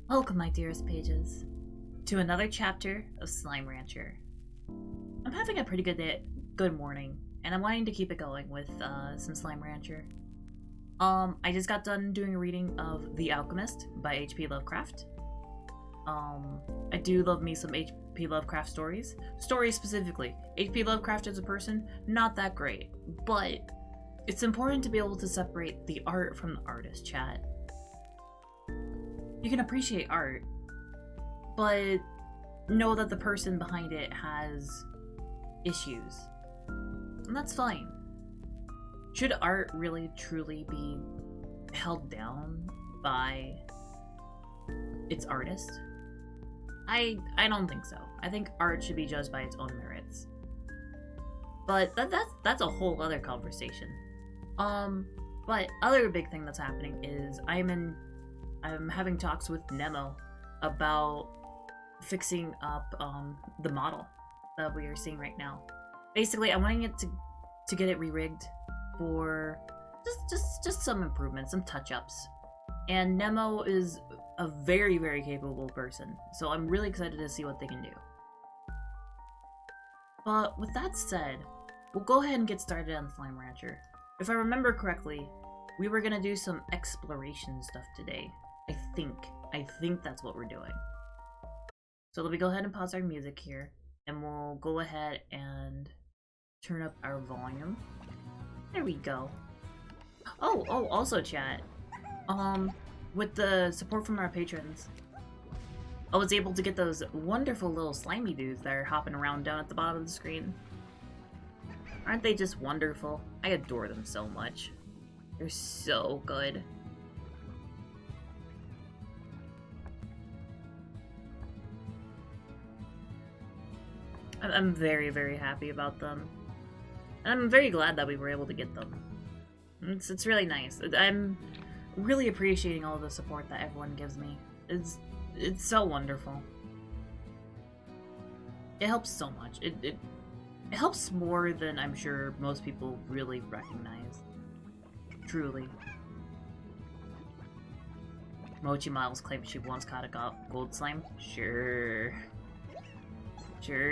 Welcome, my dearest pages, to another chapter of Slime Rancher. I'm having a pretty good morning, and I'm wanting to keep it going with some Slime Rancher. I just got done doing a reading of The Alchemist by H.P. Lovecraft. I do love me some H.P. Lovecraft stories. Stories specifically. H.P. Lovecraft as a person, not that great, but it's important to be able to separate the art from the artist, chat. You can appreciate art, but know that the person behind it has issues. And that's fine. Should art really truly be held down by its artist? I don't think so. I think art should be judged by its own merits. But that's a whole other conversation. But other big thing that's happening is I'm having talks with Nemo about fixing up the model that we are seeing right now. Basically, I'm wanting it to get it re-rigged for just some improvements, some touch-ups. And Nemo is a very, very capable person, so I'm really excited to see what they can do. But with that said, we'll go ahead and get started on Slime Rancher. If I remember correctly, we were gonna do some exploration stuff today. I think that's what we're doing. So let me go ahead and pause our music here, and we'll go ahead and turn up our volume. There we go. Oh, also chat. With the support from our patrons, I was able to get those wonderful little slimy dudes that are hopping around down at the bottom of the screen. Aren't they just wonderful? I adore them so much. They're so good. I'm very, very happy about them. And I'm very glad that we were able to get them. It's really nice. I'm really appreciating all of the support that everyone gives me. It's so wonderful. It helps so much. It helps more than I'm sure most people really recognize. Truly. Mochi Miles claims she once caught a gold slime. Sure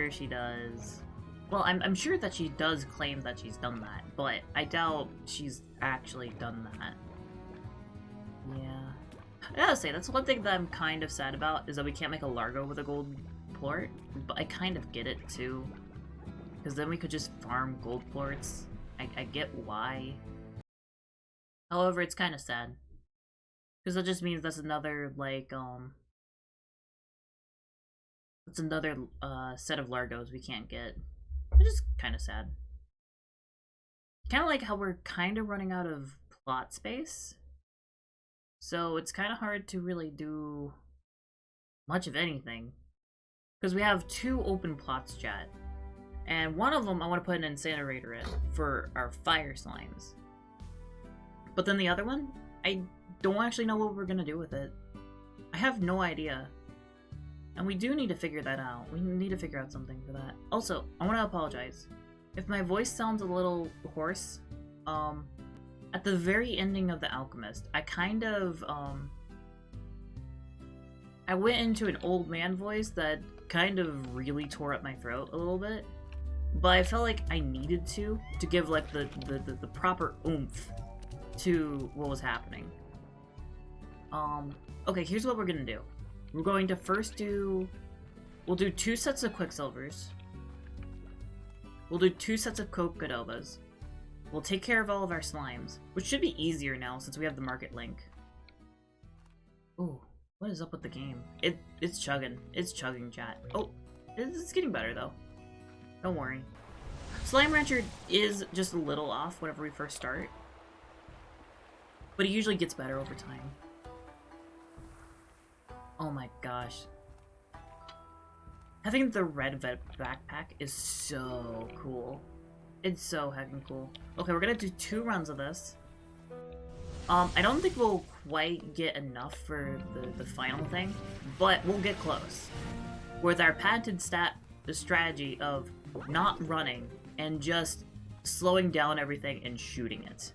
she does. Well, I'm sure that she does claim that she's done that, but I doubt she's actually done that. Yeah. I gotta say, that's one thing that I'm kind of sad about, is that we can't make a Largo with a gold plort, but I kind of get it too. Because then we could just farm gold plorts. I get why. However, it's kind of sad. Because that just means that's another, like, that's another set of Largos we can't get. Which is kind of sad. Kind of like how we're kind of running out of plot space. So it's kind of hard to really do much of anything. Because we have 2 open plots, chat. And one of them I want to put an incinerator in for our fire slimes. But then the other one, I don't actually know what we're going to do with it. I have no idea. And we do need to figure that out. We need to figure out something for that. Also, I want to apologize. If my voice sounds a little hoarse, at the very ending of The Alchemist, I kind of, I went into an old man voice that kind of really tore up my throat a little bit. But I felt like I needed to give, like, the proper oomph to what was happening. Okay, here's what we're gonna do. We're going to first we'll do 2 sets of Quicksilvers. We'll do 2 sets of Coconovas. We'll take care of all of our slimes, which should be easier now since we have the market link. Ooh, what is up with the game? It's chugging. It's chugging, chat. Oh, it's getting better though. Don't worry. Slime Rancher is just a little off whenever we first start, but it usually gets better over time. Oh my gosh. Having the red backpack is so cool. It's so heckin' cool. Okay, we're gonna do 2 runs of this. I don't think we'll quite get enough for the final thing, but we'll get close. With our patented strategy of not running and just slowing down everything and shooting it.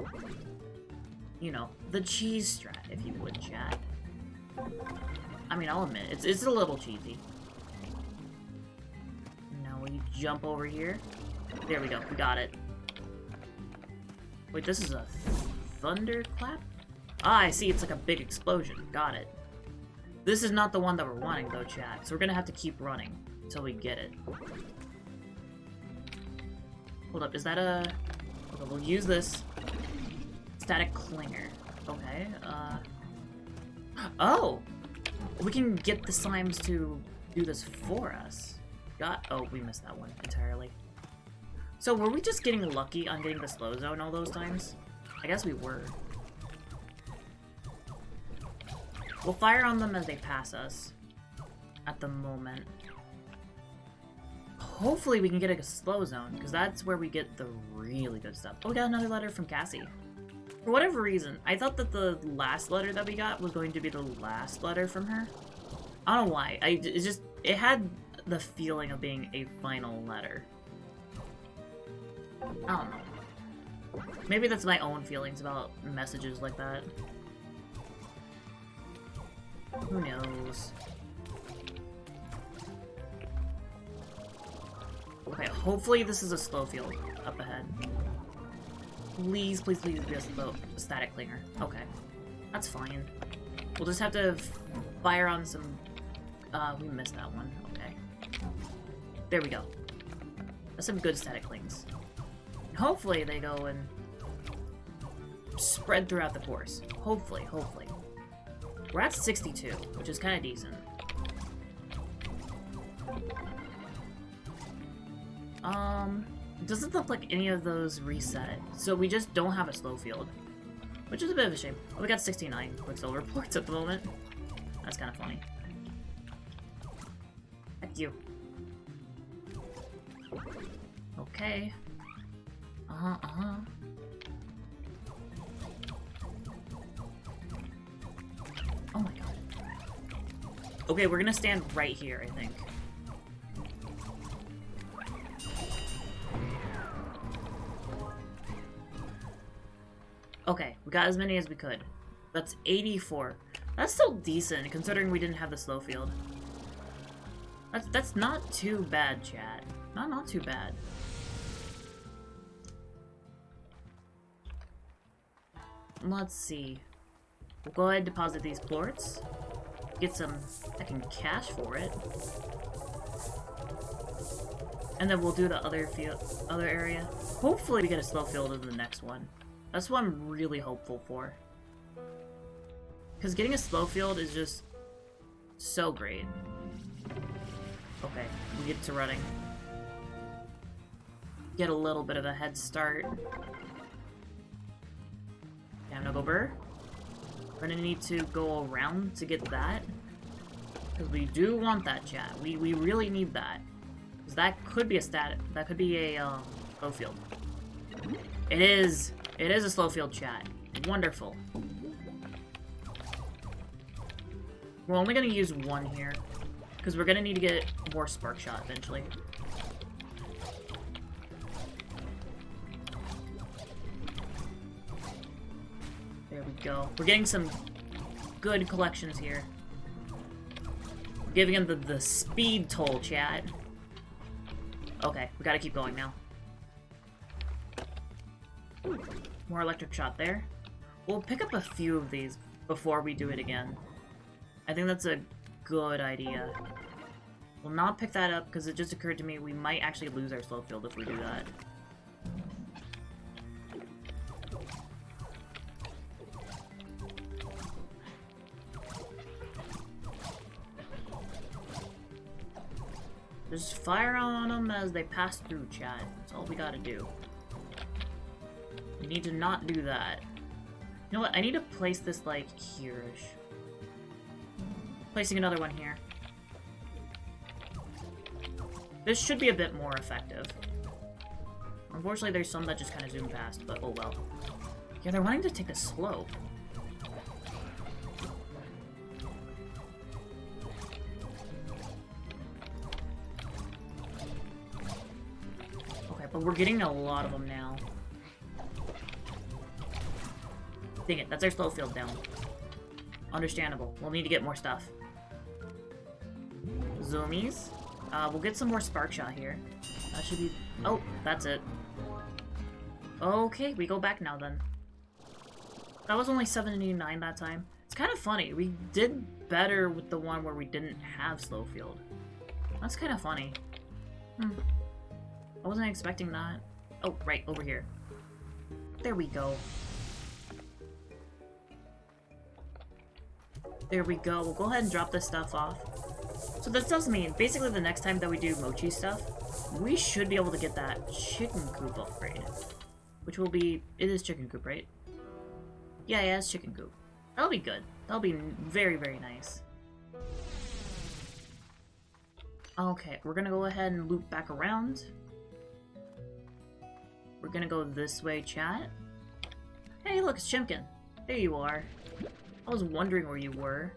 You know, the cheese strat, if you would, chat. I mean, I'll admit, it's a little cheesy. Now we jump over here. There we go, we got it. Wait, this is a thunderclap? Ah, I see, it's like a big explosion. Got it. This is not the one that we're wanting, though, chat, so we're gonna have to keep running until we get it. Hold up, is that a... Okay, we'll use this. Static clinger. Okay, Oh! We can get the slimes to do this for us. Oh, we missed that one entirely. So, were we just getting lucky on getting the slow zone all those times? I guess we were. We'll fire on them as they pass us. At the moment. Hopefully we can get a slow zone, because that's where we get the really good stuff. Oh, we got another letter from Cassie. For whatever reason, I thought that the last letter that we got was going to be the last letter from her. I don't know why. It had the feeling of being a final letter. I don't know. Maybe that's my own feelings about messages like that. Who knows? Okay, hopefully this is a slow field up ahead. Please, please, please be a slow static clinger. Okay. That's fine. We'll just have to fire on some... we missed that one. Okay. There we go. That's some good static clings. Hopefully they go and spread throughout the course. Hopefully, hopefully. We're at 62, which is kind of decent. It doesn't look like any of those reset, so we just don't have a slow field, which is a bit of a shame. Oh, we got 69 Quicksilver reports at the moment. That's kind of funny. Thank you. Okay. Oh my god. Okay, we're gonna stand right here, I think. Okay, we got as many as we could. That's 84. That's still decent, considering we didn't have the slow field. That's not too bad, chat. Not too bad. Let's see. We'll go ahead and deposit these plorts. Get some fucking cash for it. And then we'll do the other area. Hopefully we get a slow field in the next one. That's what I'm really hopeful for. Because getting a slow field is just so great. Okay, we get to running. Get a little bit of a head start. Time to go burr. We're gonna need to go around to get that. Because we do want that, chat. We really need that. Because that could be a that could be a slow field. It is a slow field, chat. Wonderful. We're only gonna use one here. Because we're gonna need to get more spark shot eventually. There we go. We're getting some good collections here. We're giving him the speed toll, chat. Okay, we gotta keep going now. More electric shot there. We'll pick up a few of these before we do it again. I think that's a good idea. We'll not pick that up because it just occurred to me we might actually lose our slow field if we do that. Just fire on them as they pass through, chat. That's all we gotta do. We need to not do that. You know what? I need to place this, like, here-ish. Placing another one here. This should be a bit more effective. Unfortunately, there's some that just kind of zoom past, but oh well. Yeah, they're wanting to take a slope. Okay, but we're getting a lot of them now. Dang it, that's our slow field down. Understandable. We'll need to get more stuff. Zoomies. We'll get some more Spark Shot here. That should be... Oh, that's it. Okay, we go back now then. That was only 79 that time. It's kind of funny. We did better with the one where we didn't have Slow Field. That's kind of funny. I wasn't expecting that. Oh, right, over here. There we go. There we go. We'll go ahead and drop this stuff off. So this does mean, basically the next time that we do Mochi stuff, we should be able to get that chicken coop upgrade. Which will be... It is chicken coop, right? Yeah, it's chicken coop. That'll be good. That'll be very, very nice. Okay, we're gonna go ahead and loop back around. We're gonna go this way, chat. Hey, look, it's Chimkin. There you are. I was wondering where you were.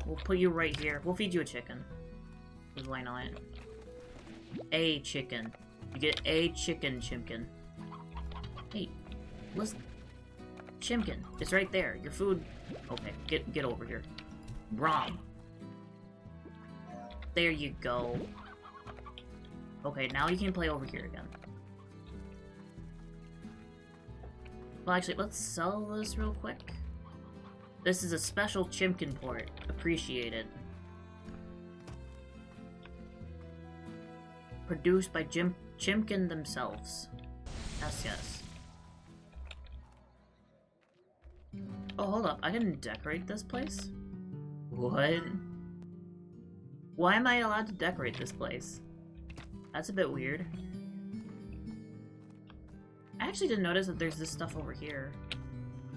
We'll put you right here. We'll feed you a chicken. Because why not? A chicken. You get a chicken, Chimkin. Hey, listen. Chimkin, it's right there. Your food... Okay, get over here. Wrong. There you go. Okay, now you can play over here again. Well, actually, let's sell this real quick. This is a special Chimkin port. Appreciate it. Produced by Chimkin themselves. Yes, yes. Oh, hold up. I can decorate this place? What? Why am I allowed to decorate this place? That's a bit weird. I actually didn't notice that there's this stuff over here.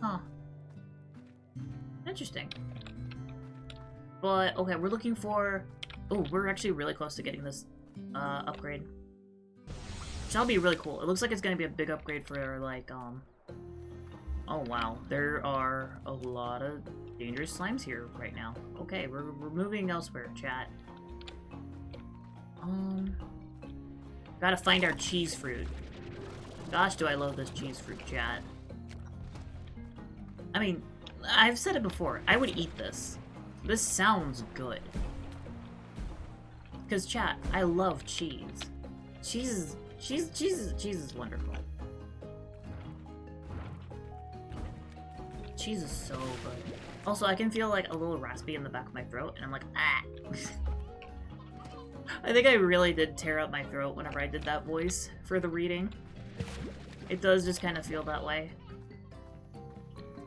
Huh. Interesting. But, okay, we're looking for... Oh, we're actually really close to getting this upgrade. Which that'll be really cool. It looks like it's gonna be a big upgrade for, like, Oh, wow. There are a lot of dangerous slimes here right now. Okay, we're moving elsewhere, chat. Gotta find our cheese fruit. Gosh, do I love this cheese fruit, chat. I mean, I've said it before. I would eat this. This sounds good. Because, chat, I love cheese. Cheese is wonderful. Cheese is so good. Also, I can feel like a little raspy in the back of my throat, and I'm like, ah. I think I really did tear up my throat whenever I did that voice for the reading. It does just kind of feel that way.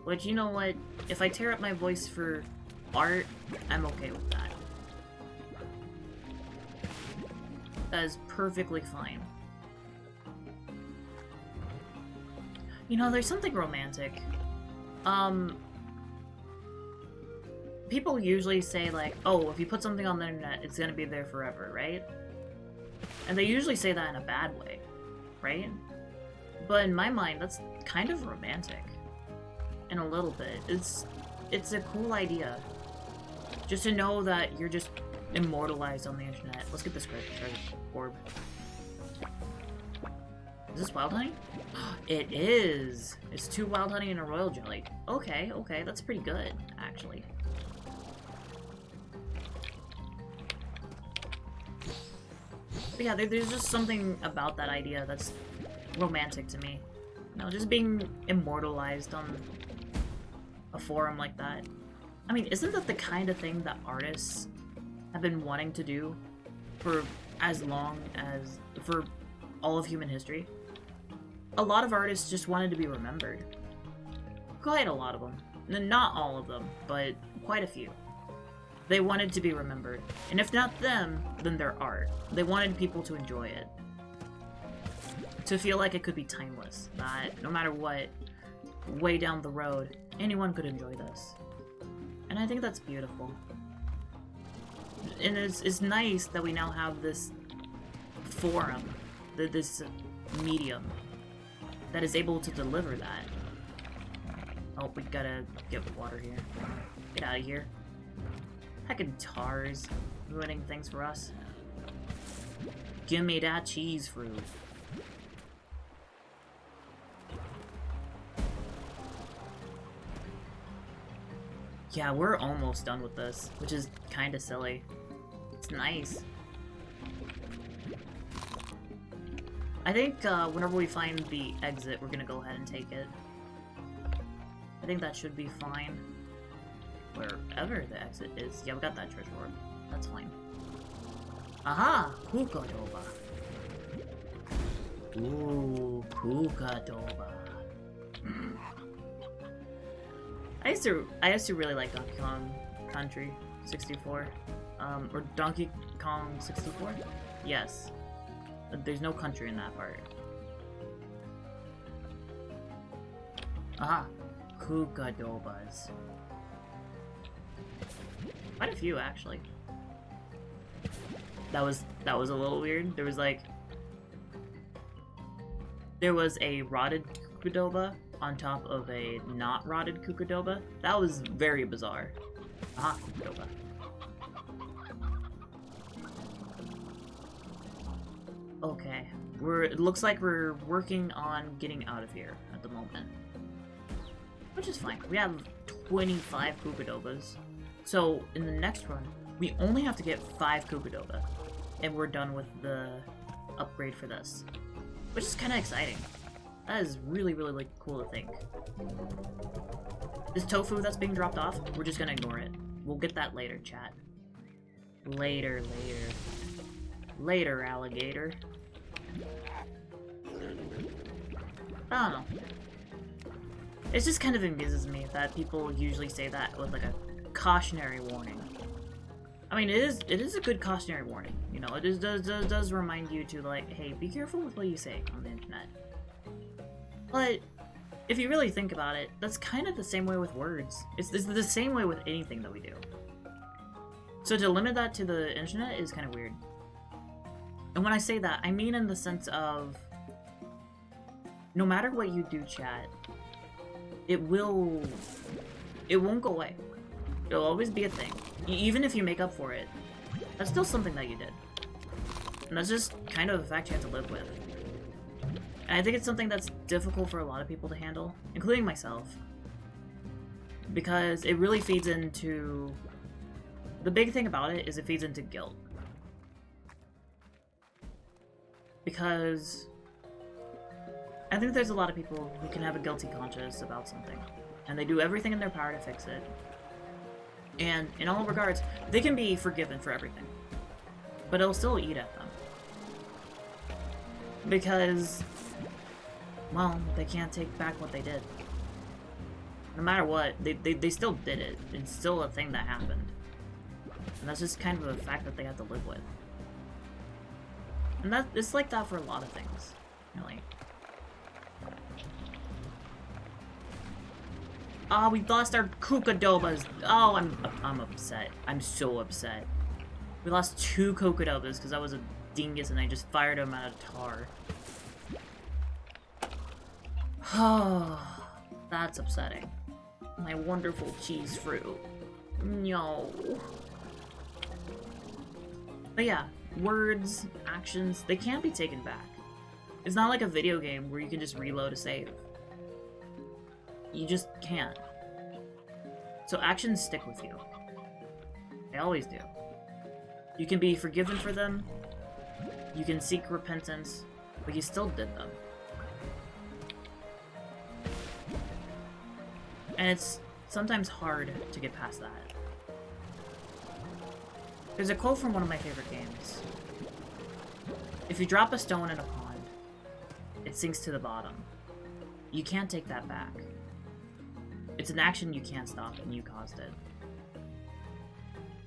Which, you know what? If I tear up my voice for art, I'm okay with that. That is perfectly fine. You know, there's something romantic. People usually say, like, oh, if you put something on the internet, it's gonna be there forever, right? And they usually say that in a bad way, right? But in my mind, that's kind of romantic. In a little bit. It's a cool idea. Just to know that you're just immortalized on the internet. Let's get this treasure orb. Is this wild honey? It is! It's 2 wild honey and a royal jelly. Okay, okay, that's pretty good, actually. But yeah, there's just something about that idea that's romantic to me. You know, just being immortalized on a forum like that. I mean, isn't that the kind of thing that artists have been wanting to do for as long as... for all of human history? A lot of artists just wanted to be remembered. Quite a lot of them. Not all of them, but quite a few. They wanted to be remembered. And if not them, then their art. They wanted people to enjoy it. To feel like it could be timeless. That no matter what, way down the road, anyone could enjoy this. And I think that's beautiful. And it's nice that we now have this forum, this medium, that is able to deliver that. Oh, we gotta get water here. Get out of here. Heckin' tars ruining things for us. Give me that cheese fruit. Yeah, we're almost done with this, which is kind of silly. It's nice. I think whenever we find the exit, we're gonna go ahead and take it. I think that should be fine. Wherever the exit is. Yeah, we got that treasure orb. That's fine. Aha! Kukadoba. Ooh, Kukadoba. I used to really like Donkey Kong Country 64. Or Donkey Kong 64? Yes. But there's no country in that part. Aha! Kukadobas. Quite a few, actually. That was a little weird. There was a rotted Kukadoba on top of a not rotted Kukadoba. That was very bizarre. Aha, Kukadoba. Okay. It looks like we're working on getting out of here at the moment. Which is fine. We have 25 Kukadobas. So, in the next run, we only have to get 5 Kukadoba. And we're done with the upgrade for this. Which is kind of exciting. That is really, really like, cool to think. This tofu that's being dropped off, we're just gonna ignore it. We'll get that later, chat. Later. Later, alligator. I don't know. It just kind of amuses me that people usually say that with like a cautionary warning. I mean, it is a good cautionary warning. You know, it does remind you to like, hey, be careful with what you say on the internet. But if you really think about it, that's kind of the same way with words. It's the same way with anything that we do. So to limit that to the internet is kind of weird. And when I say that, I mean in the sense of no matter what you do, chat, it won't go away. It'll always be a thing. Even if you make up for it, that's still something that you did. And that's just kind of a fact you have to live with. And I think it's something that's difficult for a lot of people to handle, including myself. Because it really feeds into... The big thing about it is it feeds into guilt. Because I think there's a lot of people who can have a guilty conscience about something. And they do everything in their power to fix it. And in all regards, they can be forgiven for everything. But it'll still eat at them. Because, well, they can't take back what they did. No matter what, they still did it. It's still a thing that happened. And that's just kind of a fact that they have to live with. And it's like that for a lot of things, really. Oh, we lost our Kukadobas. Oh, I'm upset. I'm so upset. We lost 2 Kukadobas because I was a dingus and I just fired them out of tar. Oh, that's upsetting. My wonderful cheese fruit. No. But yeah, words, actions, they can't be taken back. It's not like a video game where you can just reload a save. You just can't. So actions stick with you. They always do. You can be forgiven for them, you can seek repentance, but you still did them. And it's sometimes hard to get past that. There's a quote from one of my favorite games. If you drop a stone in a pond, it sinks to the bottom. You can't take that back. It's an action you can't stop, and you caused it.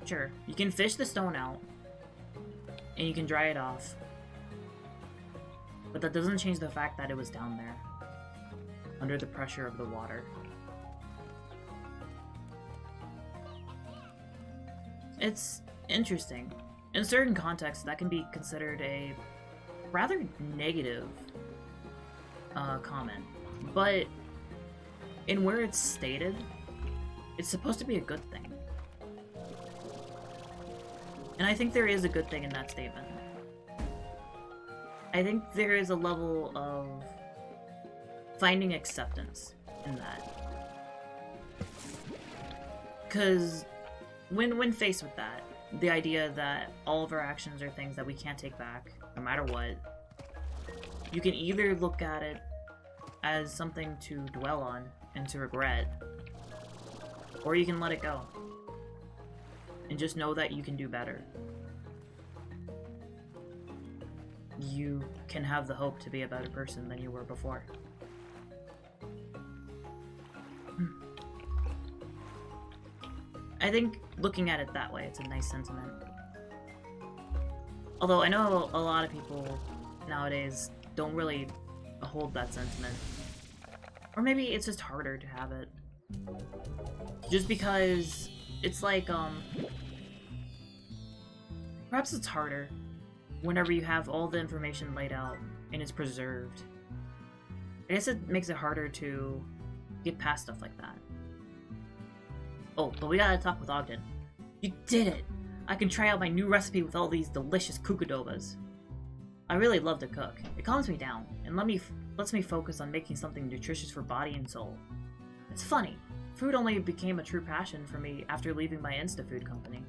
Sure, you can fish the stone out, and you can dry it off, but that doesn't change the fact that it was down there, under the pressure of the water. It's interesting. In certain contexts, that can be considered a rather negative comment, but in where it's stated, it's supposed to be a good thing. And I think there is a good thing in that statement. I think there is a level of finding acceptance in that. Because when faced with that, the idea that all of our actions are things that we can't take back, no matter what, you can either look at it as something to dwell on and to regret, or you can let it go and just know that you can do better. You can have the hope to be a better person than you were before. I think looking at it that way, it's a nice sentiment. Although I know a lot of people nowadays don't really hold that sentiment. Or maybe it's just harder to have it. Just because it's like, perhaps it's harder whenever you have all the information laid out and it's preserved. I guess it makes it harder to get past stuff like that. Oh, but we gotta talk with Ogden. You did it! I can try out my new recipe with all these delicious kukudobas. I really love to cook. It calms me down and lets me focus on making something nutritious for body and soul. It's funny, food only became a true passion for me after leaving my Insta-food company.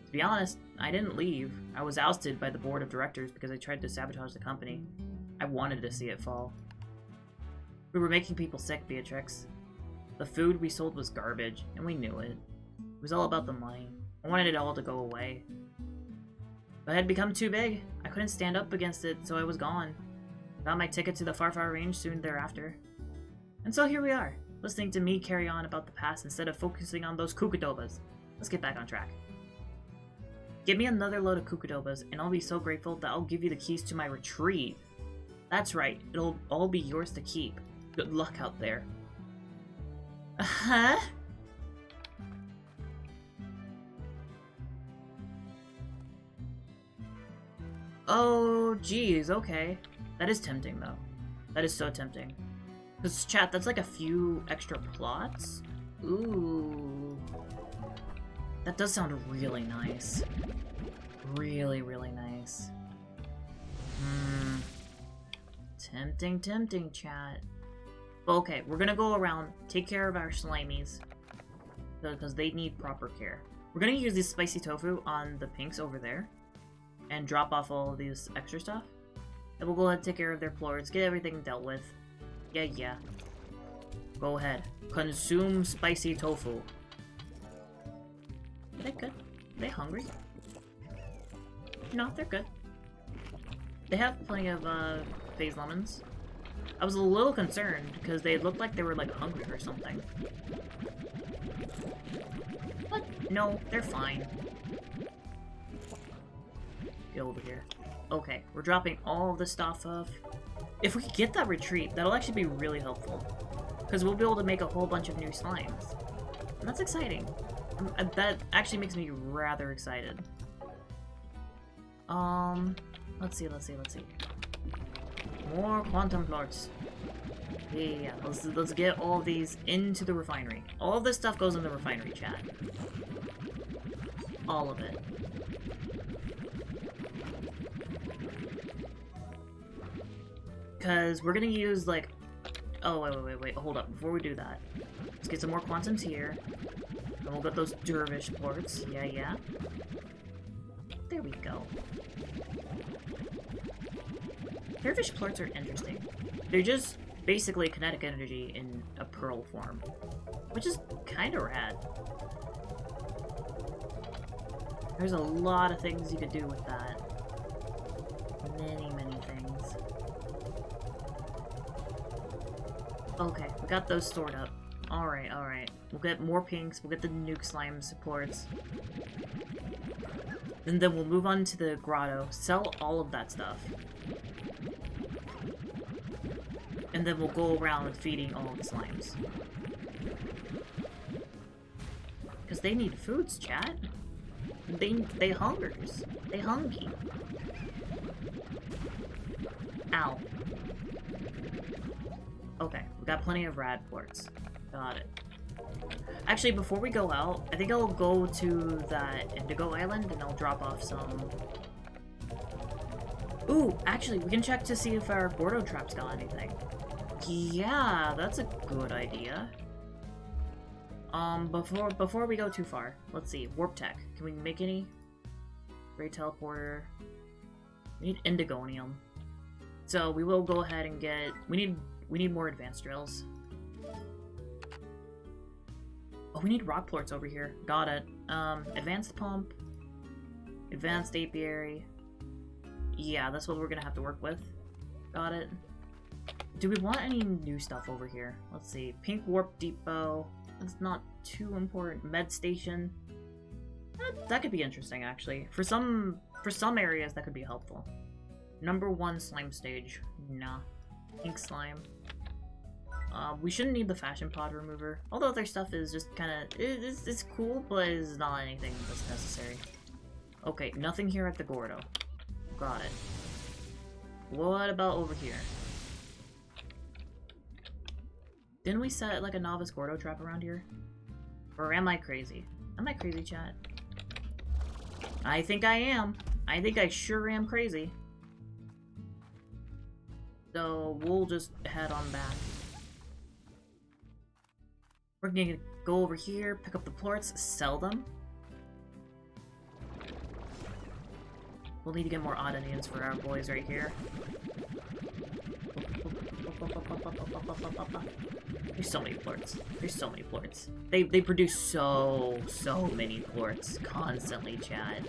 To be honest, I didn't leave. I was ousted by the board of directors because I tried to sabotage the company. I wanted to see it fall. We were making people sick, Beatrix. The food we sold was garbage, and we knew it. It was all about the money. I wanted it all to go away. But it had become too big. I couldn't stand up against it, so I was gone. Got my ticket to the far, far range soon thereafter. And so here we are, listening to me carry on about the past instead of focusing on those kukudobas. Let's get back on track. Give me another load of kukudobas, and I'll be so grateful that I'll give you the keys to my retreat. That's right, it'll all be yours to keep. Good luck out there. Huh? Oh, geez, okay. That is tempting, though. That is so tempting. Because, chat, that's like a few extra plots? Ooh. That does sound really nice. Really, really nice. Tempting, tempting, chat. Okay, we're gonna go around, take care of our slimies, because they need proper care. We're gonna use this spicy tofu on the pinks over there, and drop off all of these extra stuff. And we'll go ahead and take care of their plorts, get everything dealt with. Yeah. Go ahead. Consume spicy tofu. Are they good? Are they hungry? No, they're good. They have plenty of, phase lemons. I was a little concerned because they looked like they were like hungry or something. But no, they're fine. Get over here. Okay, we're dropping all of the stuff off. If we get that retreat, that'll actually be really helpful. Because we'll be able to make a whole bunch of new slimes. And that's exciting. That actually makes me rather excited. Let's see. More quantum plorts. Yeah, let's get all of these into the refinery. All of this stuff goes in the refinery, chat. All of it. Because we're gonna use, like... Oh, wait, hold up. Before we do that, let's get some more quantums here. And we'll get those dervish plorts. Yeah. There we go. Dervish plorts are interesting. They're just basically kinetic energy in a pearl form, which is kind of rad. There's a lot of things you could do with that. Many things. Okay, we got those stored up. Alright. We'll get more pinks, we'll get the nuke slime supports. And then we'll move on to the grotto, sell all of that stuff. And then we'll go around feeding all the slimes. Because they need foods, chat. They hungers. They hungry. Ow. Okay, we got plenty of rad plorts. Got it. Actually, before we go out, I think I'll go to that Indigo Island and I'll drop off some... Ooh, actually, we can check to see if our Bordeaux traps got anything. Yeah, that's a good idea. Before we go too far, let's see. Warp tech. Can we make any? Great teleporter. We need indigonium. So we will go ahead and get. We need more advanced drills. Oh, we need rock plorts over here. Got it. Advanced pump. Advanced apiary. Yeah, that's what we're gonna have to work with. Got it. Do we want any new stuff over here? Let's see. Pink warp depot. That's not too important. Med station. That could be interesting, actually. For some areas, that could be helpful. Number 1 slime stage. Nah. Pink slime. We shouldn't need the fashion pod remover. Although their stuff is just kind of... It's cool, but it's not anything that's necessary. Okay, nothing here at the Gordo. Got it. What about over here? Didn't we set like a novice Gordo trap around here? Or am I crazy? Am I crazy, chat? I think I am. I think I sure am crazy. So we'll just head on back. We're gonna go over here, pick up the plorts, sell them. We'll need to get more oddinians for our boys right here. There's so many plorts. There's so many plorts. They produce so many plorts constantly, chat.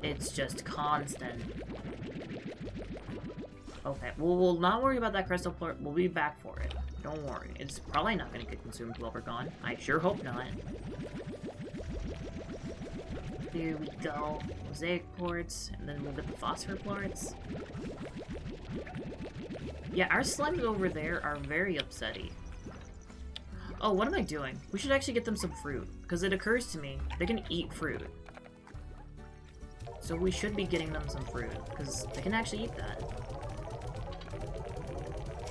It's just constant. Okay, we'll not worry about that crystal plort. We'll be back for it. Don't worry. It's probably not going to get consumed while we're gone. I sure hope not. There we go. Mosaic plorts, and then we'll get the phosphor plorts. Yeah, our slimes over there are very upsetty. Oh, what am I doing? We should actually get them some fruit, because it occurs to me they can eat fruit. So we should be getting them some fruit, because they can actually eat that.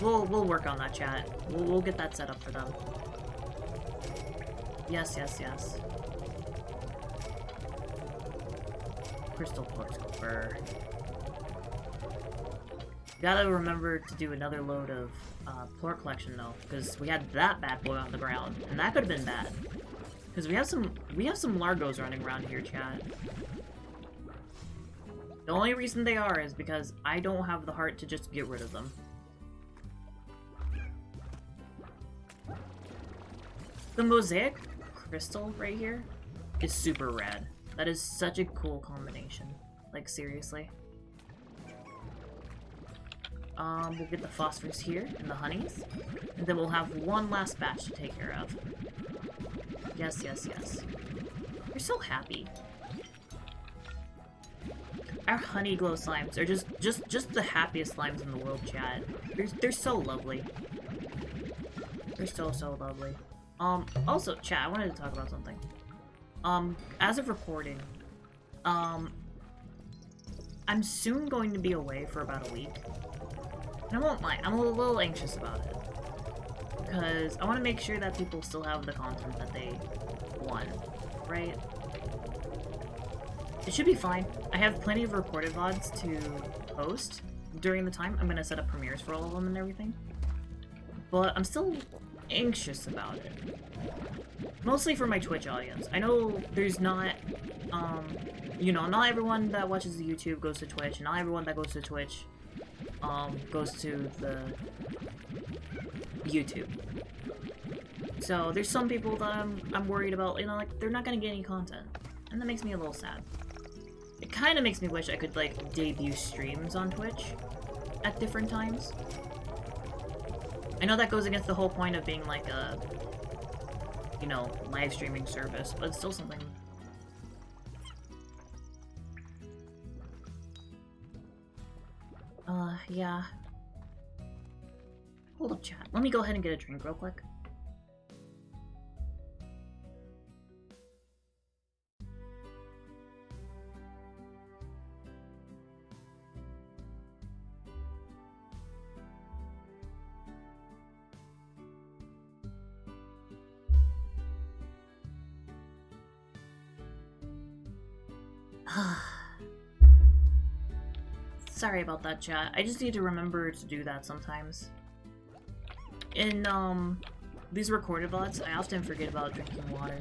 We'll work on that, chat. We'll get that set up for them. Yes, yes, yes. Crystal plorts go fur. Gotta remember to do another load of plort collection though, because we had that bad boy on the ground, and that could have been bad. Because we have some Largos running around here, chat. The only reason they are is because I don't have the heart to just get rid of them. The mosaic crystal right here is super rad. That is such a cool combination. Like, seriously. We'll get the phosphorus here and the honeys. And then we'll have one last batch to take care of. Yes, yes, yes. We're so happy. Our honey glow slimes are just the happiest slimes in the world, chat. They're so lovely. They're so lovely. Also, chat, I wanted to talk about something. As of recording, I'm soon going to be away for about a week. And I won't lie, I'm a little anxious about it. Because I want to make sure that people still have the content that they want, right? It should be fine. I have plenty of recorded VODs to post during the time. I'm going to set up premieres for all of them and everything. But I'm still anxious about it. Mostly for my Twitch audience. I know there's not, you know, not everyone that watches the YouTube goes to Twitch, and not everyone that goes to Twitch, goes to the YouTube. So there's some people that I'm worried about, you know, like, they're not gonna get any content. And that makes me a little sad. It kind of makes me wish I could, like, debut streams on Twitch at different times. I know that goes against the whole point of being, like, a, you know, live streaming service, but it's still something. Yeah. Hold up, chat. Let me go ahead and get a drink real quick. Sorry about that, chat. I just need to remember to do that sometimes. In these recorded VODs, I often forget about drinking water.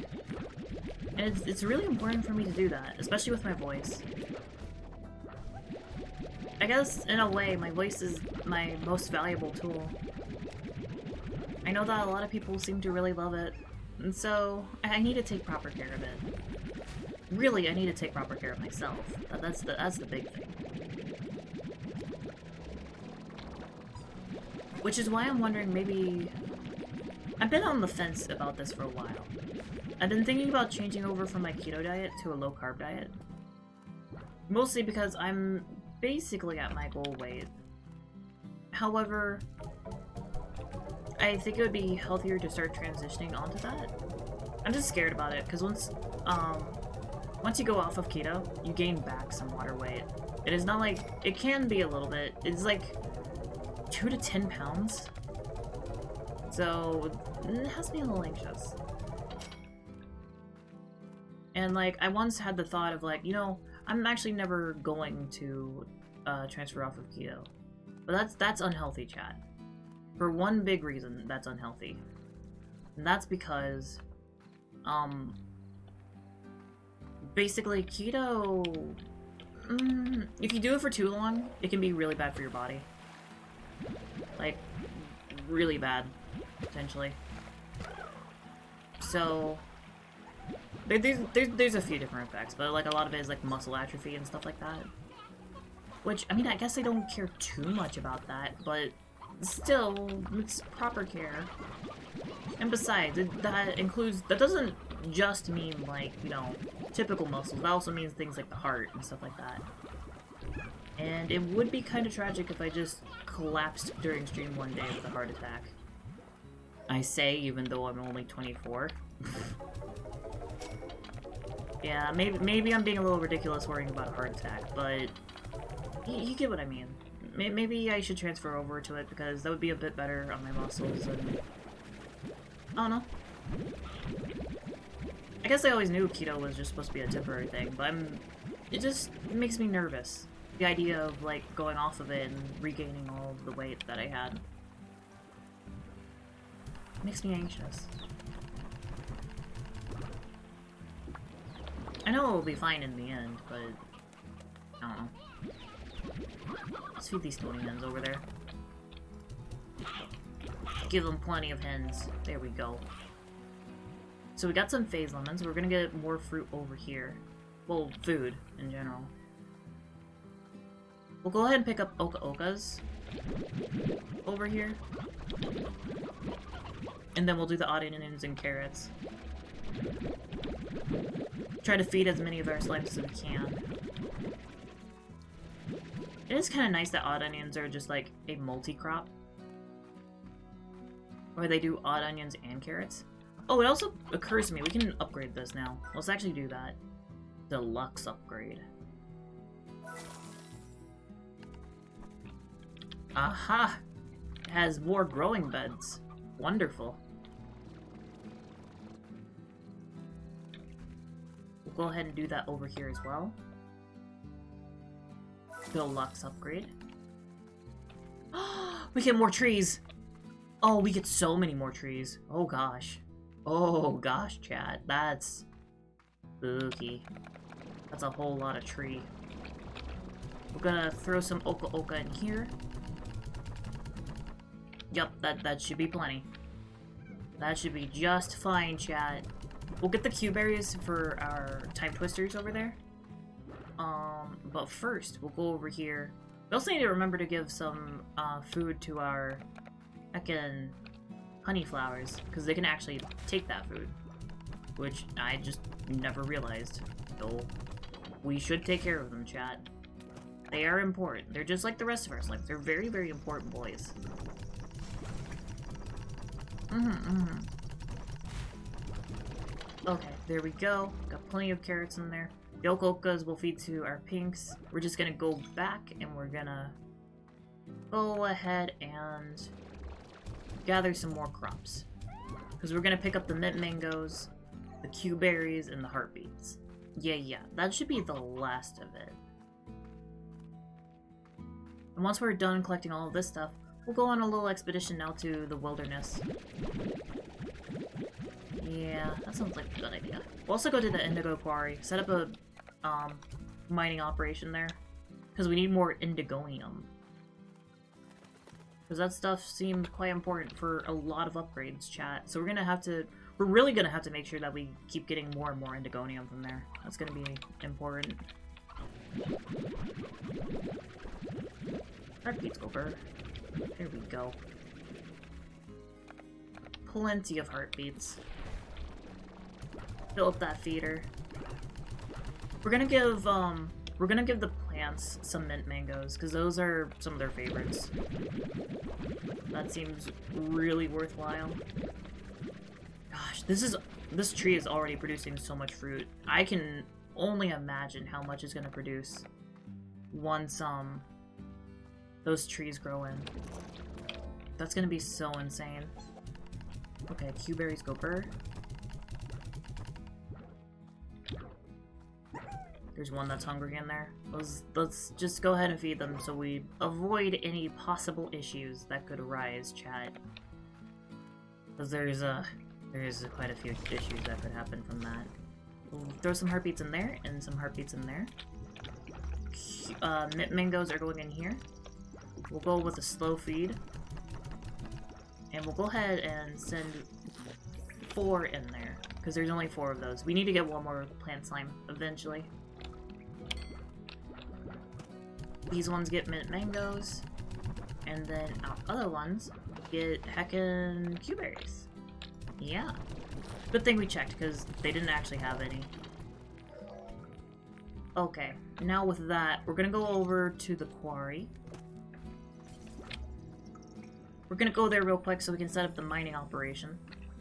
And it's really important for me to do that, especially with my voice. I guess, in a way, my voice is my most valuable tool. I know that a lot of people seem to really love it, and so I need to take proper care of it. Really, I need to take proper care of myself. That's the big thing. Which is why I'm wondering, maybe... I've been on the fence about this for a while. I've been thinking about changing over from my keto diet to a low-carb diet. Mostly because I'm basically at my goal weight. However, I think it would be healthier to start transitioning onto that. I'm just scared about it, because once you go off of keto, you gain back some water weight. It is not like... It can be a little bit. It's like 2 to 10 pounds. So, it has me a little anxious. And, like, I once had the thought of, like, you know, I'm actually never going to transfer off of keto. But that's unhealthy, chat. For one big reason, that's unhealthy. And that's because, basically, keto... if you do it for too long, it can be really bad for your body. Like, really bad, potentially. So... There's a few different effects, but like a lot of it is like muscle atrophy and stuff like that. Which, I mean, I guess I don't care too much about that, but still, it's proper care. And besides, that doesn't just mean like, you know, typical muscles. That also means things like the heart and stuff like that. And it would be kind of tragic if I just collapsed during stream one day with a heart attack. I say, even though I'm only 24. Yeah, maybe I'm being a little ridiculous worrying about a heart attack, but you get what I mean. Maybe I should transfer over to it because that would be a bit better on my muscles and... I don't know. I guess I always knew keto was just supposed to be a temporary thing, but it just makes me nervous. The idea of, like, going off of it and regaining all of the weight that I had. It makes me anxious. I know it'll be fine in the end, but... I don't know. Let's feed these stony hens over there. Give them plenty of hens. There we go. So we got some phase lemons. We're gonna get more fruit over here. Well, food, in general. We'll go ahead and pick up okas over here. And then we'll do the onions and carrots. Try to feed as many of our slimes as we can. It is kind of nice that odd onions are just like a multi-crop. Or they do odd onions and carrots. Oh, it also occurs to me, we can upgrade this now. Let's actually do that. Deluxe Upgrade. Aha! It has more growing beds. Wonderful. We'll go ahead and do that over here as well. Deluxe Upgrade. We get more trees! Oh, we get so many more trees. Oh gosh. Oh gosh, chat. That's spooky. That's a whole lot of tree. We're gonna throw some oka in here. Yup, that should be plenty. That should be just fine, chat. We'll get the Q berries for our time twisters over there. But first, we'll go over here. We also need to remember to give some food to our heckin' honey flowers, because they can actually take that food, which I just never realized. So we should take care of them, chat. They are important. They're just like the rest of us. Like, they're very, very important boys. Okay, there we go. Got plenty of carrots in there. The okas will feed to our pinks. We're just gonna go back and we're gonna go ahead and gather some more crops. Because we're gonna pick up the mint mangoes, the Q berries, and the heartbeats. Yeah, that should be the last of it. And once we're done collecting all of this stuff, we'll go on a little expedition now to the wilderness. That sounds like a good idea. We'll also go to the indigo quarry, set up a mining operation there, because we need more indigonium. Because that stuff seemed quite important for a lot of upgrades, chat. So we're really gonna have to make sure that we keep getting more and more indigonium from there. That's gonna be important. Heartbeats go bird. There we go. Plenty of heartbeats. Fill up that feeder. We're gonna give the plants some mint mangoes, because those are some of their favorites. That seems really worthwhile. Gosh, this tree is already producing so much fruit. I can only imagine how much it's gonna produce once those trees grow in. That's gonna be so insane. Okay, Q-berries go burr. There's one that's hungry in there. Let's just go ahead and feed them so we avoid any possible issues that could arise, chat. Because there's quite a few issues that could happen from that. We'll throw some heartbeats in there, and some heartbeats in there. Mint mangoes are going in here. We'll go with a slow feed. And we'll go ahead and send 4 in there, because there's only 4 of those. We need to get one more plant slime eventually. These ones get mint mangoes, and then our other ones get heckin' Q-berries. Yeah. Good thing we checked, because they didn't actually have any. Okay, now with that, we're gonna go over to the quarry. We're gonna go there real quick so we can set up the mining operation.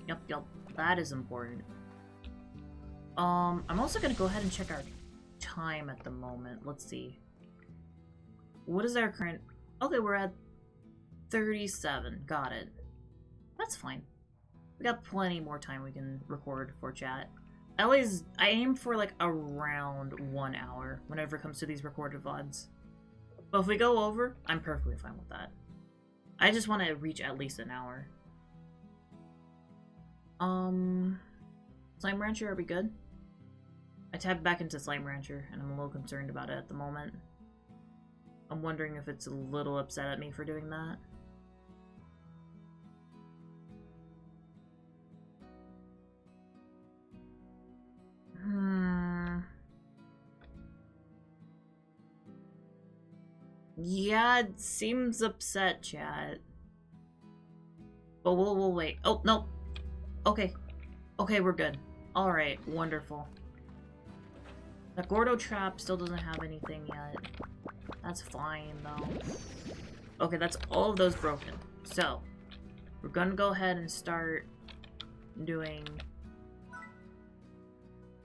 Yep, that is important. I'm also gonna go ahead and check our time at the moment. Let's see. What is our current... Okay, we're at 37. Got it. That's fine. We got plenty more time we can record for chat. I aim for like around 1 hour whenever it comes to these recorded VODs. But if we go over, I'm perfectly fine with that. I just want to reach at least an hour. Slime Rancher, are we good? I tapped back into Slime Rancher, and I'm a little concerned about it at the moment. I'm wondering if it's a little upset at me for doing that. Yeah, it seems upset, chat. But we'll wait. Oh, no. Okay. Okay, we're good. Alright, wonderful. The Gordo trap still doesn't have anything yet. That's fine, though. Okay, that's all of those broken. So, we're gonna go ahead and start doing...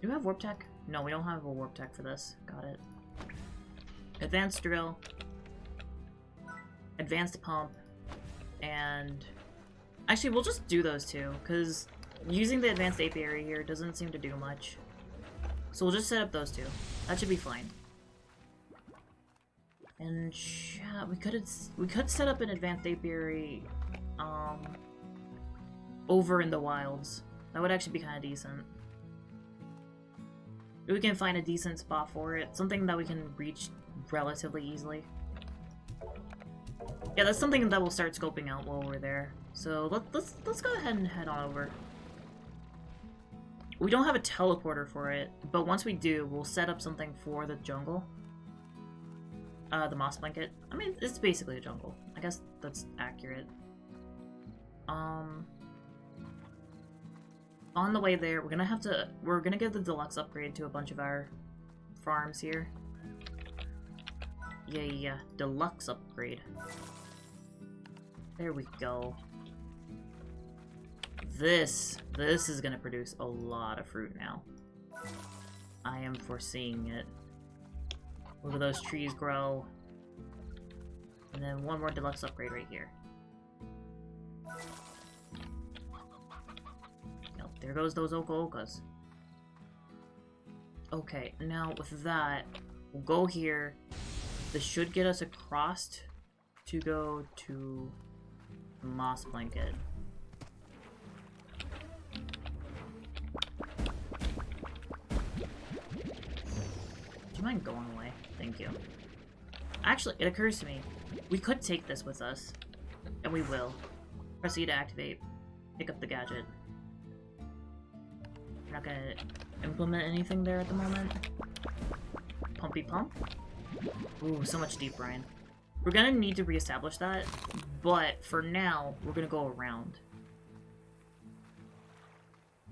Do we have warp tech? No, we don't have a warp tech for this. Got it. Advanced drill. Advanced pump. And... Actually, we'll just do those two, because using the advanced apiary here doesn't seem to do much. So we'll just set up those two. That should be fine. And yeah, we could set up an advanced apiary over in the wilds. That would actually be kind of decent. We can find a decent spot for it, something that we can reach relatively easily. Yeah, that's something that we'll start scoping out while we're there. So let's go ahead and head on over. We don't have a teleporter for it, but once we do, we'll set up something for the jungle. The moss blanket. I mean, it's basically a jungle. I guess that's accurate. On the way there, we're gonna give the deluxe upgrade to a bunch of our farms here. Yeah, deluxe upgrade. There we go. This is gonna produce a lot of fruit now. I am foreseeing it. Look at those trees grow. And then one more deluxe upgrade right here. Yep, there goes those oka-okas. Okay, now with that, we'll go here. This should get us across to go to the moss blanket. going away. Thank you. Actually, it occurs to me, we could take this with us. And we will. Press E to activate. Pick up the gadget. We're not gonna implement anything there at the moment. Pumpy pump. Ooh, so much deep brine. We're gonna need to reestablish that, but for now, we're gonna go around.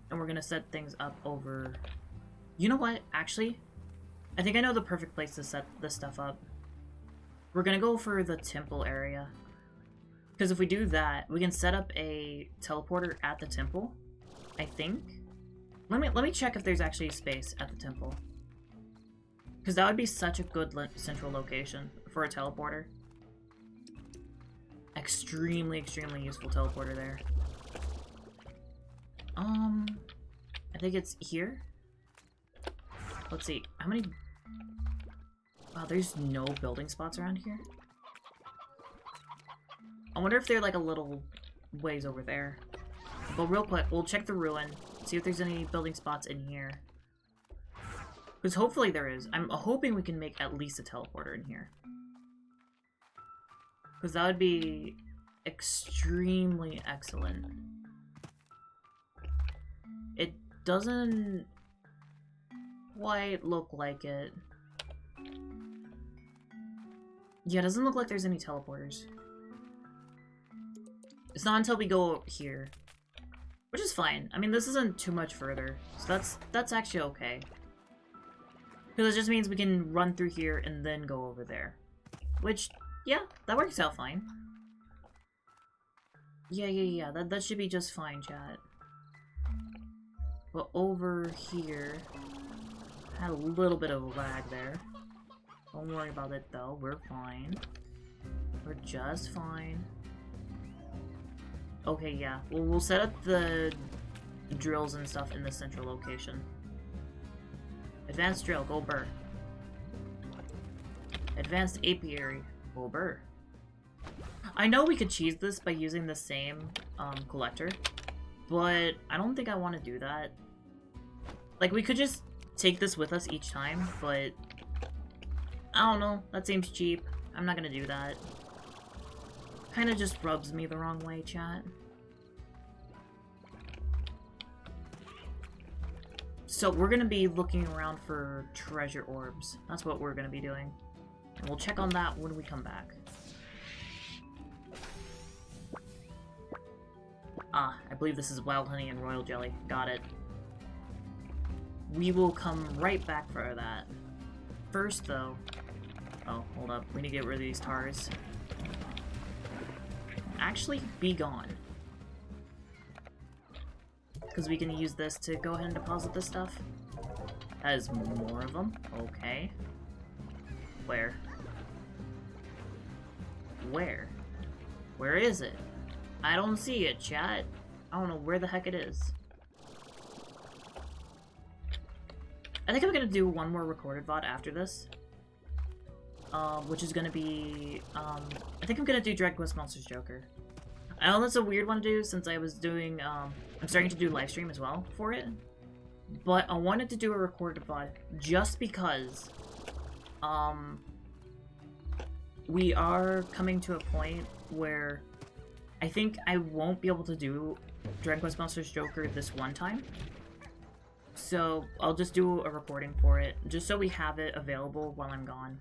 And we're gonna set things up over... You know what? Actually, I think I know the perfect place to set this stuff up. We're gonna go for the temple area. Because if we do that, we can set up a teleporter at the temple, I think. Let me check if there's actually space at the temple. Because that would be such a good central location for a teleporter. Extremely, extremely useful teleporter there. I think it's here. Let's see, how many... Wow, there's no building spots around here. I wonder if they're like a little ways over there. But real quick, we'll check the ruin, see if there's any building spots in here. Because hopefully there is. I'm hoping we can make at least a teleporter in here. Because that would be extremely excellent. It doesn't quite look like it. Yeah, it doesn't look like there's any teleporters. It's not until we go here. Which is fine. I mean, this isn't too much further. So that's actually okay. Because it just means we can run through here and then go over there. Which, yeah, that works out fine. Yeah, that should be just fine, chat. But over here... had a little bit of a lag there. Don't worry about it though, we're fine. We're just fine. Okay, yeah. Well, we'll set up the drills and stuff in the central location. Advanced drill, go burr. Advanced apiary, go burr. I know we could cheese this by using the same collector, but I don't think I want to do that. Like, we could just take this with us each time, but I don't know, that seems cheap. I'm not gonna do that. Kinda just rubs me the wrong way, chat. So we're gonna be looking around for treasure orbs. That's what we're gonna be doing. And we'll check on that when we come back. Ah, I believe this is wild honey and royal jelly. Got it. We will come right back for that. First, though... Oh, hold up. We need to get rid of these tars. Actually, be gone. Because we can use this to go ahead and deposit this stuff. That is more of them. Okay. Where? Where? Where is it? I don't see it, chat. I don't know where the heck it is. I think I'm gonna do one more recorded VOD after this. Which is gonna be, I think I'm gonna do Dragon Quest Monsters Joker. I know that's a weird one to do since I was doing, I'm starting to do live stream as well for it. But I wanted to do a recorded VOD just because, we are coming to a point where I think I won't be able to do Dragon Quest Monsters Joker this one time. So I'll just do a recording for it, just so we have it available while I'm gone.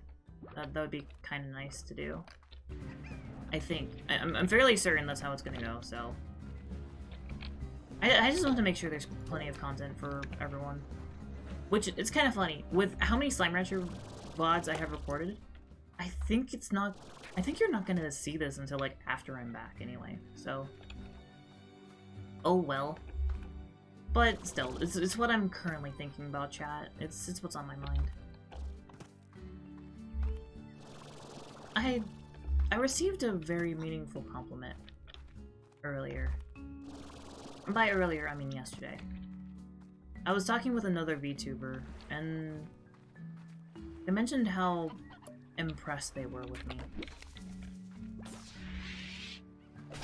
That would be kind of nice to do. I think. I'm fairly certain that's how it's gonna go, so... I just want to make sure there's plenty of content for everyone. Which, it's kind of funny. With how many Slime Rancher VODs I have recorded, I think it's not... I think you're not gonna see this until, like, after I'm back anyway, so... Oh well. But still, it's what I'm currently thinking about, chat. It's what's on my mind. I received a very meaningful compliment earlier. And by earlier, I mean yesterday. I was talking with another VTuber, and they mentioned how impressed they were with me.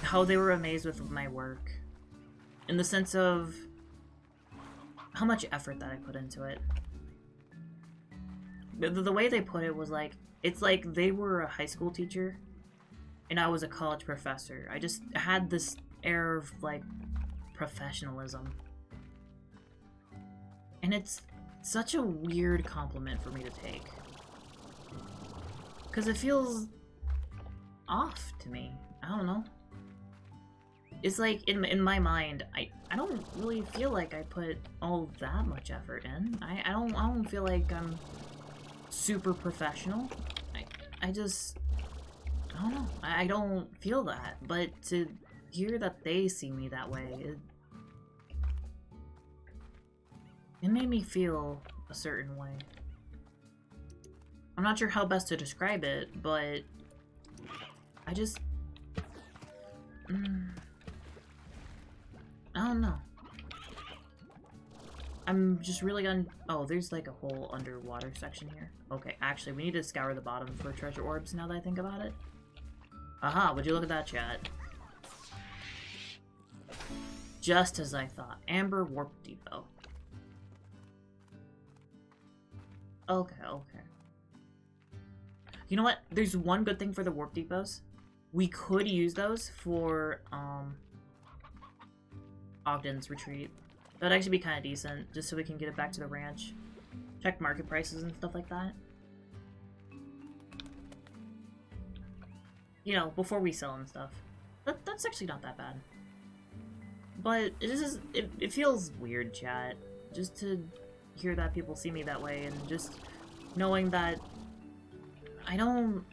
How they were amazed with my work. In the sense of how much effort that I put into it. the way they put it was like, it's like they were a high school teacher and I was a college professor. I just had this air of like professionalism. And it's such a weird compliment for me to take. Because it feels off to me. I don't know. It's like, in my mind, I don't really feel like I put all that much effort in. I don't feel like I'm super professional. I just, I don't know. I don't feel that. But to hear that they see me that way, it made me feel a certain way. I'm not sure how best to describe it, but I just... I don't know. I'm just really oh, there's like a whole underwater section here. Okay, actually, we need to scour the bottom for treasure orbs now that I think about it. Aha, would you look at that, chat? Just as I thought. Amber Warp Depot. Okay, okay. You know what? There's one good thing for the warp depots. We could use those for, Ogden's retreat. That'd actually be kind of decent, just so we can get it back to the ranch. Check market prices and stuff like that. You know, before we sell and stuff. That's actually not that bad. But it feels weird, chat. Just to hear that people see me that way, and just knowing that I don't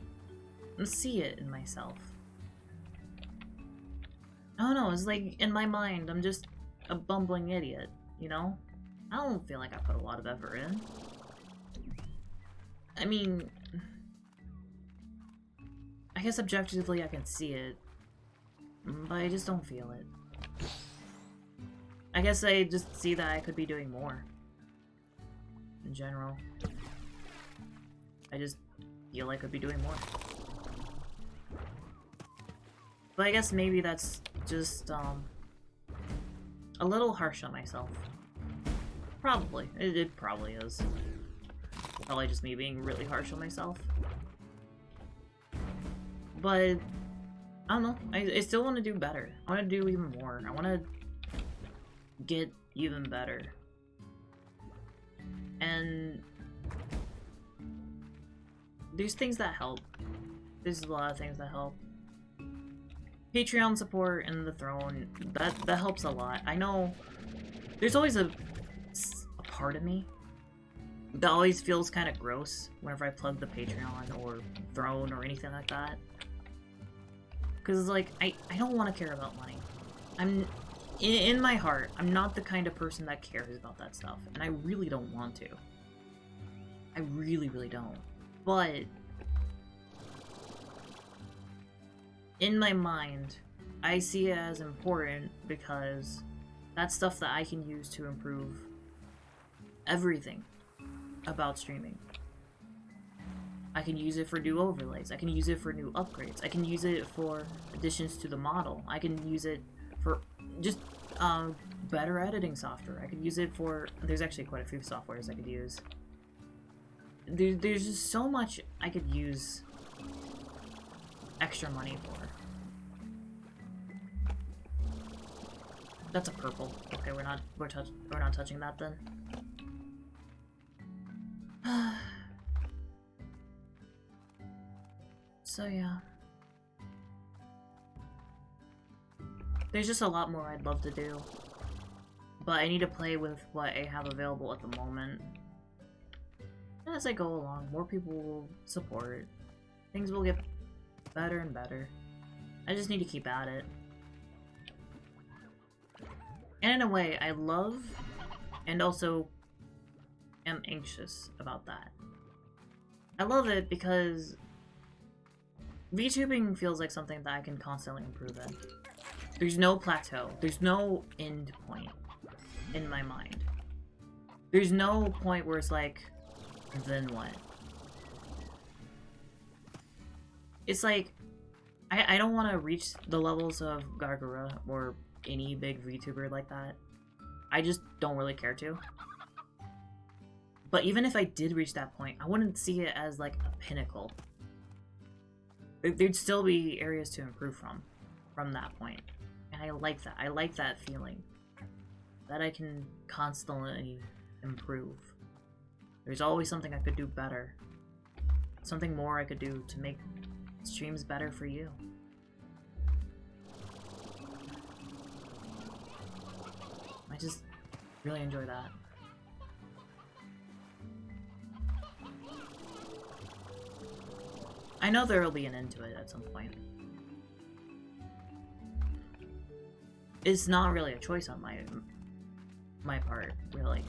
see it in myself. I don't know, it's like, in my mind, I'm just a bumbling idiot, you know? I don't feel like I put a lot of effort in. I mean, I guess objectively I can see it, but I just don't feel it. I guess I just see that I could be doing more. In general. I just feel like I could be doing more. But I guess maybe that's just, a little harsh on myself. Probably. It probably is. Probably just me being really harsh on myself. But, I don't know. I still want to do better. I want to do even more. I want to get even better. And there's things that help. There's a lot of things that help. Patreon support and the throne, that helps a lot. I know there's always a part of me that always feels kind of gross whenever I plug the Patreon or throne or anything like that. Because it's like, I don't want to care about money. In my heart, I'm not the kind of person that cares about that stuff. And I really don't want to. I really, really don't. But in my mind, I see it as important because that's stuff that I can use to improve everything about streaming. I can use it for new overlays. I can use it for new upgrades. I can use it for additions to the model. I can use it for just better editing software. I could use it for... There's actually quite a few softwares I could use. There's just so much I could use extra money for. That's a purple. Okay, we're not touching that then. So yeah. There's just a lot more I'd love to do. But I need to play with what I have available at the moment. And as I go along, more people will support. Things will get better and better. I just need to keep at it. And in a way, I love and also am anxious about that. I love it because VTubing feels like something that I can constantly improve in. There's no plateau. There's no end point in my mind. There's no point where it's like, then what? It's like, I don't want to reach the levels of Gargura or any big VTuber like that. I just don't really care to. But even if I did reach that point, I wouldn't see it as like a pinnacle. There'd still be areas to improve from that point. And I like that. I like that feeling. That I can constantly improve. There's always something I could do better. Something more I could do to make streams better for you. I just really enjoy that. I know there will be an end to it at some point. It's not really a choice on my part, really.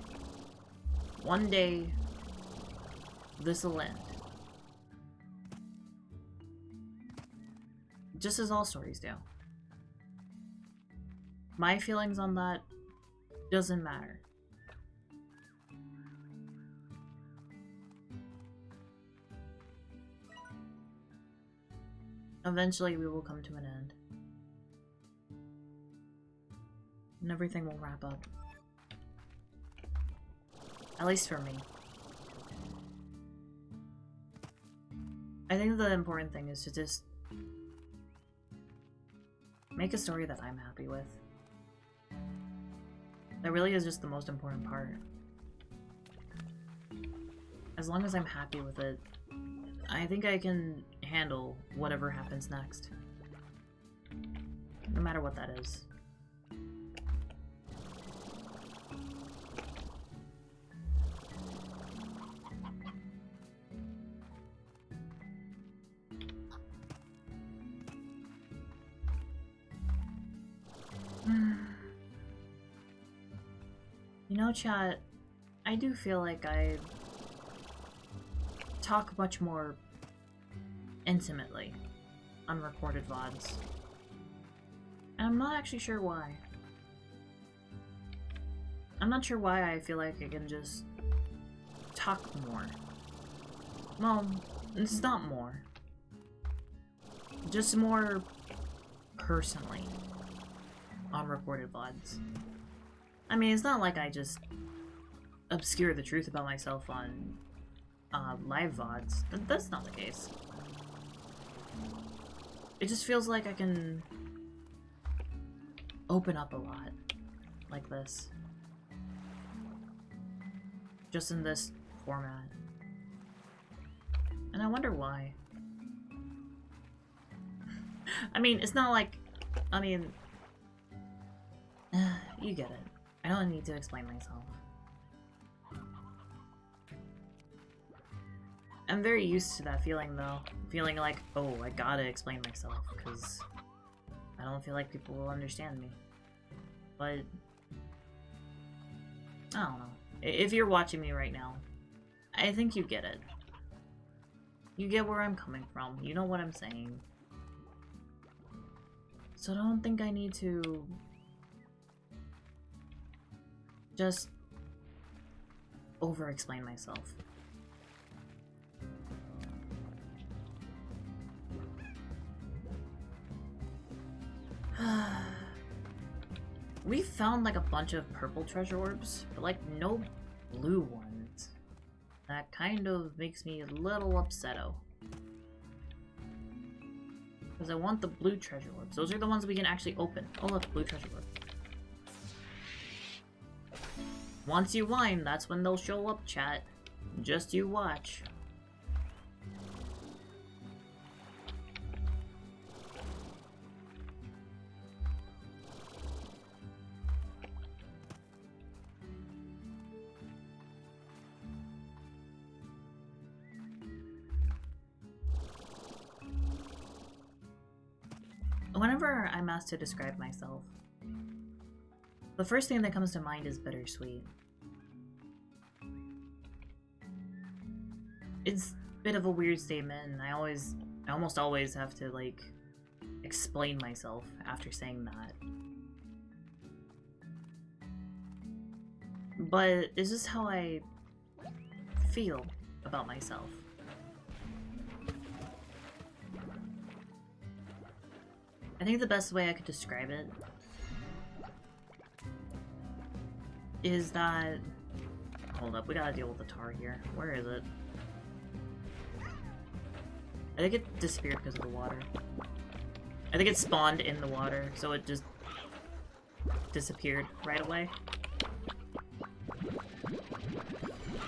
One day, this'll end. Just as all stories do. My feelings on that doesn't matter. Eventually we will come to an end. And everything will wrap up. At least for me. I think the important thing is to just make a story that I'm happy with. That really is just the most important part. As long as I'm happy with it, I think I can handle whatever happens next. No matter what that is. You know, chat, I do feel like I talk much more intimately on recorded VODs. And I'm not actually sure why. I'm not sure why I feel like I can just talk more. Well, it's not more. Just more personally on recorded VODs. I mean, it's not like I just obscure the truth about myself on live VODs. That's not the case. It just feels like I can open up a lot like this. Just in this format. And I wonder why. I mean, it's not like... I mean... you get it. I don't need to explain myself. I'm very used to that feeling, though. Feeling like, oh, I gotta explain myself, because I don't feel like people will understand me. But... I don't know. If you're watching me right now, I think you get it. You get where I'm coming from. You know what I'm saying. So I don't think I need to... just over-explain myself. We found like a bunch of purple treasure orbs, but like no blue ones. That kind of makes me a little upsetto. Because I want the blue treasure orbs. Those are the ones we can actually open. Oh look, blue treasure orb. Once you whine, that's when they'll show up, chat. Just you watch. Whenever I'm asked to describe myself, the first thing that comes to mind is bittersweet. It's a bit of a weird statement, and I almost always have to, like, explain myself after saying that. But it's just how I feel about myself. I think the best way I could describe it is that... Hold up, we gotta deal with the tar here. Where is it? I think it disappeared because of the water. I think it spawned in the water, so it just disappeared right away.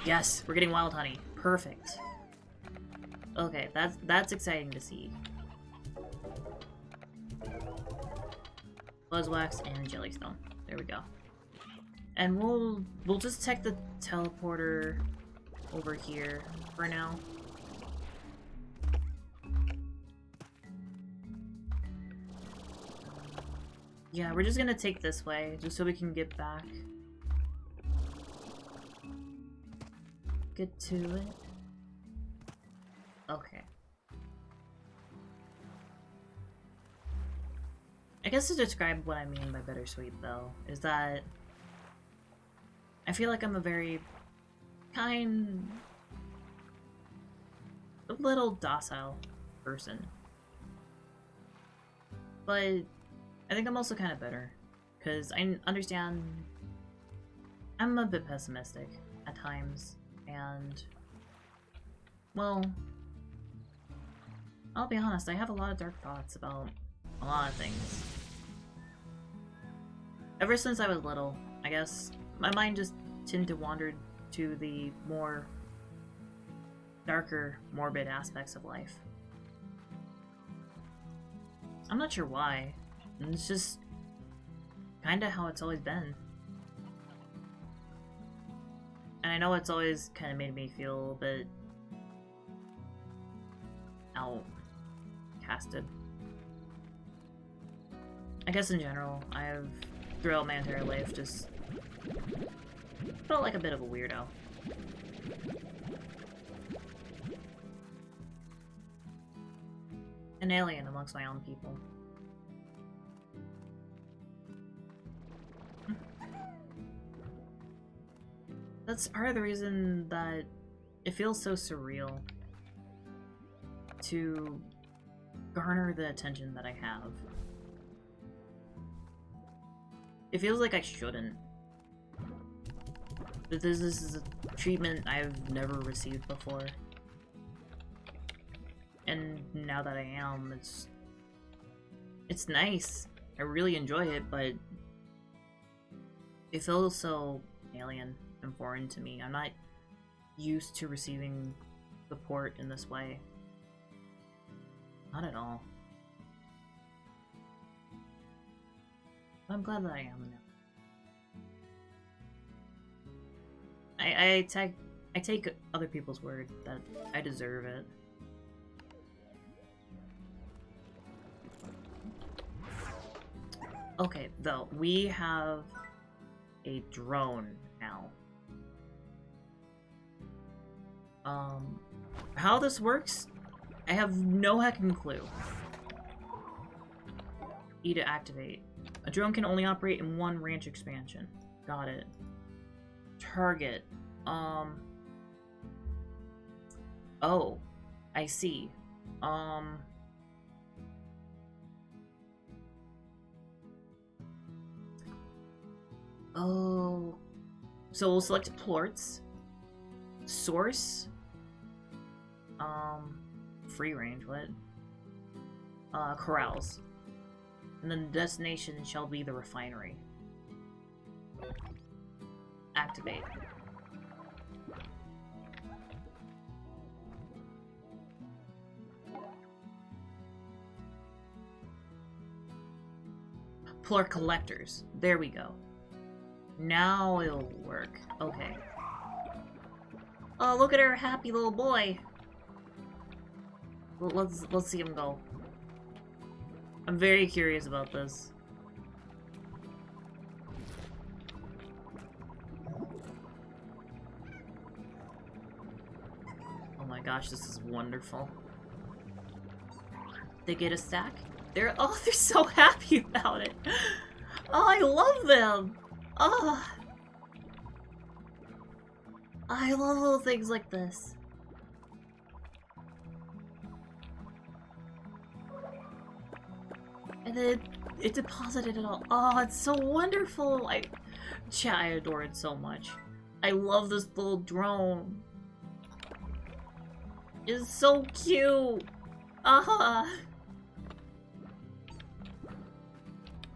Yes, we're getting wild honey. Perfect. Okay, that's exciting to see. Buzzwax and Jellystone. There we go. And we'll just check the teleporter over here for now. Yeah, we're just gonna take this way, just so we can get back. Get to it. Okay. I guess to describe what I mean by bittersweet, though, is that I feel like I'm a very kind, a little docile person. But I think I'm also kind of bitter, because I understand I'm a bit pessimistic at times, and, well, I'll be honest, I have a lot of dark thoughts about a lot of things. Ever since I was little, I guess, my mind just tended to wander to the more darker, morbid aspects of life. I'm not sure why. It's just kinda how it's always been. And I know it's always kinda made me feel a bit outcasted. I guess in general, I've, throughout my entire life, just felt like a bit of a weirdo. An alien amongst my own people. That's part of the reason that it feels so surreal to garner the attention that I have. It feels like I shouldn't. That this is a treatment I've never received before. And now that I am, it's nice. I really enjoy it, but it feels so alien and foreign to me. I'm not used to receiving support in this way. Not at all. I'm glad that I am now. I take other people's word that I deserve it. Okay, though, we have a drone now. How this works, I have no heckin' clue. E to activate. A drone can only operate in one ranch expansion. Got it. Target. Oh, I see. Oh. So we'll select plorts. Source. Free range, what? Corrals. And then the destination shall be the refinery. Activate. Plort collectors. There we go. Now it'll work. Okay. Oh, look at our happy little boy. Let's see him go. I'm very curious about this. Oh my gosh, this is wonderful. They get a stack? They're so happy about it. Oh, I love them. Oh. I love little things like this. And then it deposited it all. Oh, it's so wonderful. I adore it so much. I love this little drone. It's so cute.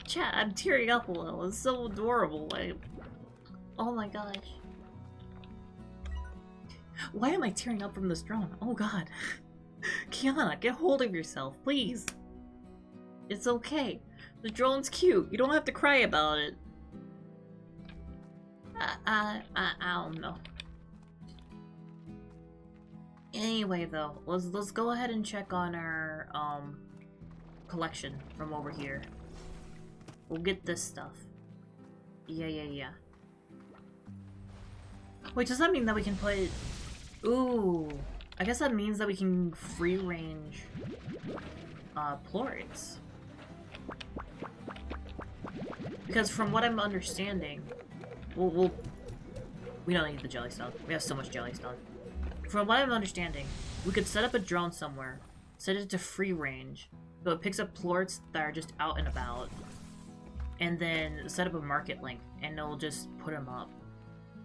Chat, I'm tearing up a little. It's so adorable. Oh my gosh. Why am I tearing up from this drone? Oh god. Kiyana, get hold of yourself, please. It's okay. The drone's cute. You don't have to cry about it. I don't know. Anyway, though, let's go ahead and check on our collection from over here. We'll get this stuff. Yeah. Wait, does that mean that we can put... Ooh, I guess that means that we can free range plorts. Because from what I'm understanding, we don't need the jellystone. We have so much jellystone. From what I'm understanding, we could set up a drone somewhere, set it to free range, so it picks up plorts that are just out and about, and then set up a market link, and it'll just put them up.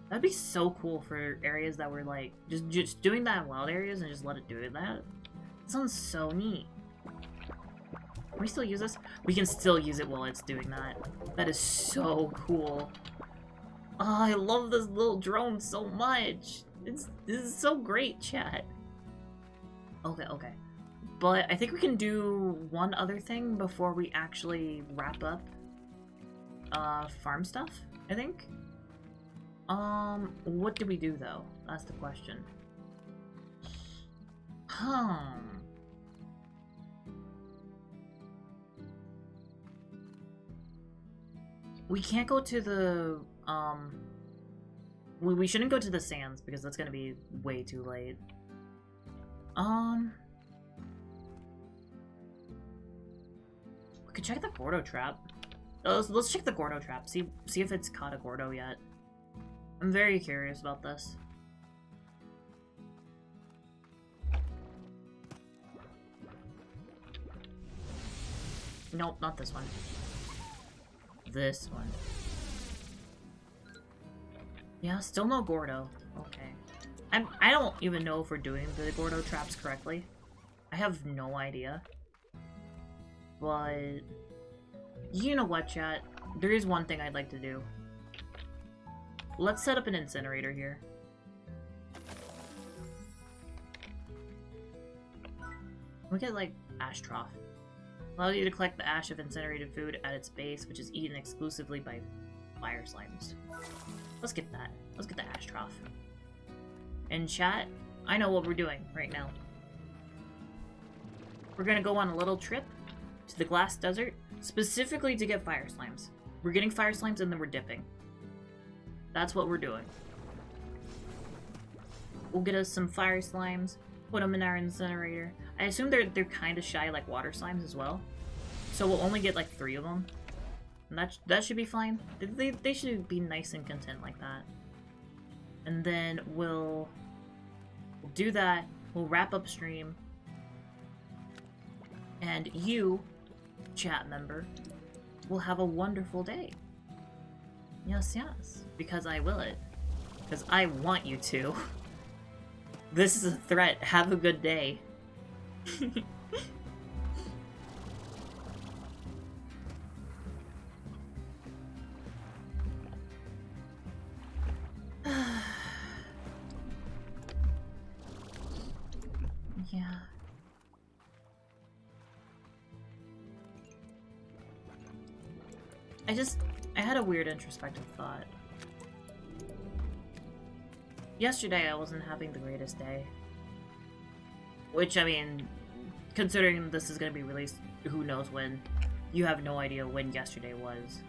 That'd be so cool for areas that were like, just doing that in wild areas and just let it do it. That sounds so neat. Can we still use this? We can still use it while it's doing that. That is so cool. Oh, I love this little drone so much. This is so great, chat. Okay. But I think we can do one other thing before we actually wrap up farm stuff, I think. What do we do though? That's the question. We can't go to the, we shouldn't go to the sands because that's gonna be way too late. We could check the Gordo trap. Let's check the Gordo trap. See if it's caught a Gordo yet. I'm very curious about this. Nope, not this one. This one. Yeah, still no Gordo. Okay. I don't even know if we're doing the Gordo traps correctly. I have no idea. But... you know what, chat? There is one thing I'd like to do. Let's set up an incinerator here. We get, like, ash trough. Allows you to collect the ash of incinerated food at its base, which is eaten exclusively by fire slimes. Let's get that. Let's get the ash trough. And chat, I know what we're doing right now. We're gonna go on a little trip to the glass desert, specifically to get fire slimes. We're getting fire slimes and then we're dipping. That's what we're doing. We'll get us some fire slimes, put them in our incinerator. I assume they're kind of shy like water slimes as well. So we'll only get like 3 of them. And that should be fine. They should be nice and content like that. And then we'll do that. We'll wrap up stream. And you, chat member, will have a wonderful day. Yes. Because I will it. Because I want you to. This is a threat. Have a good day. Yeah. I had a weird introspective thought. Yesterday I wasn't having the greatest day. Which, I mean, considering this is going to be released who knows when, you have no idea when yesterday was.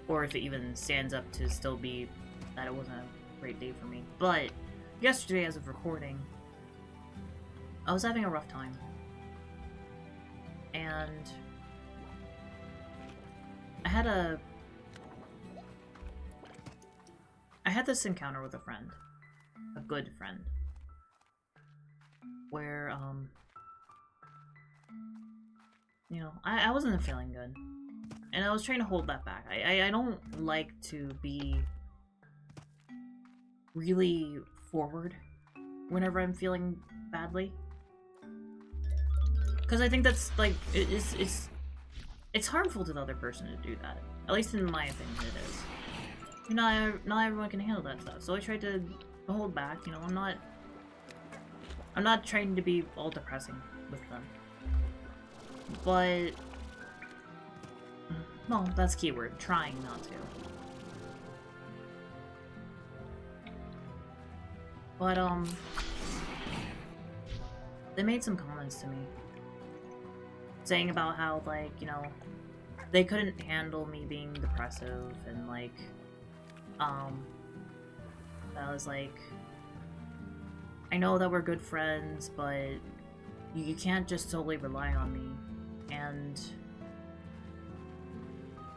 Or if it even stands up to still be that it wasn't a great day for me. But, yesterday as of recording, I was having a rough time. And I had this encounter with a friend. A good friend. Where, you know, I wasn't feeling good. And I was trying to hold that back. I don't like to be really forward whenever I'm feeling badly. Because I think that's, like, it's harmful to the other person to do that. At least in my opinion, it is. Not everyone can handle that stuff, so I try to hold back, you know, I'm not trying to be all depressing with them. But, well, that's keyword, trying not to. But, they made some comments to me. Saying about how, like, you know, they couldn't handle me being depressive, and, like, that was like, I know that we're good friends, but you can't just solely rely on me. And,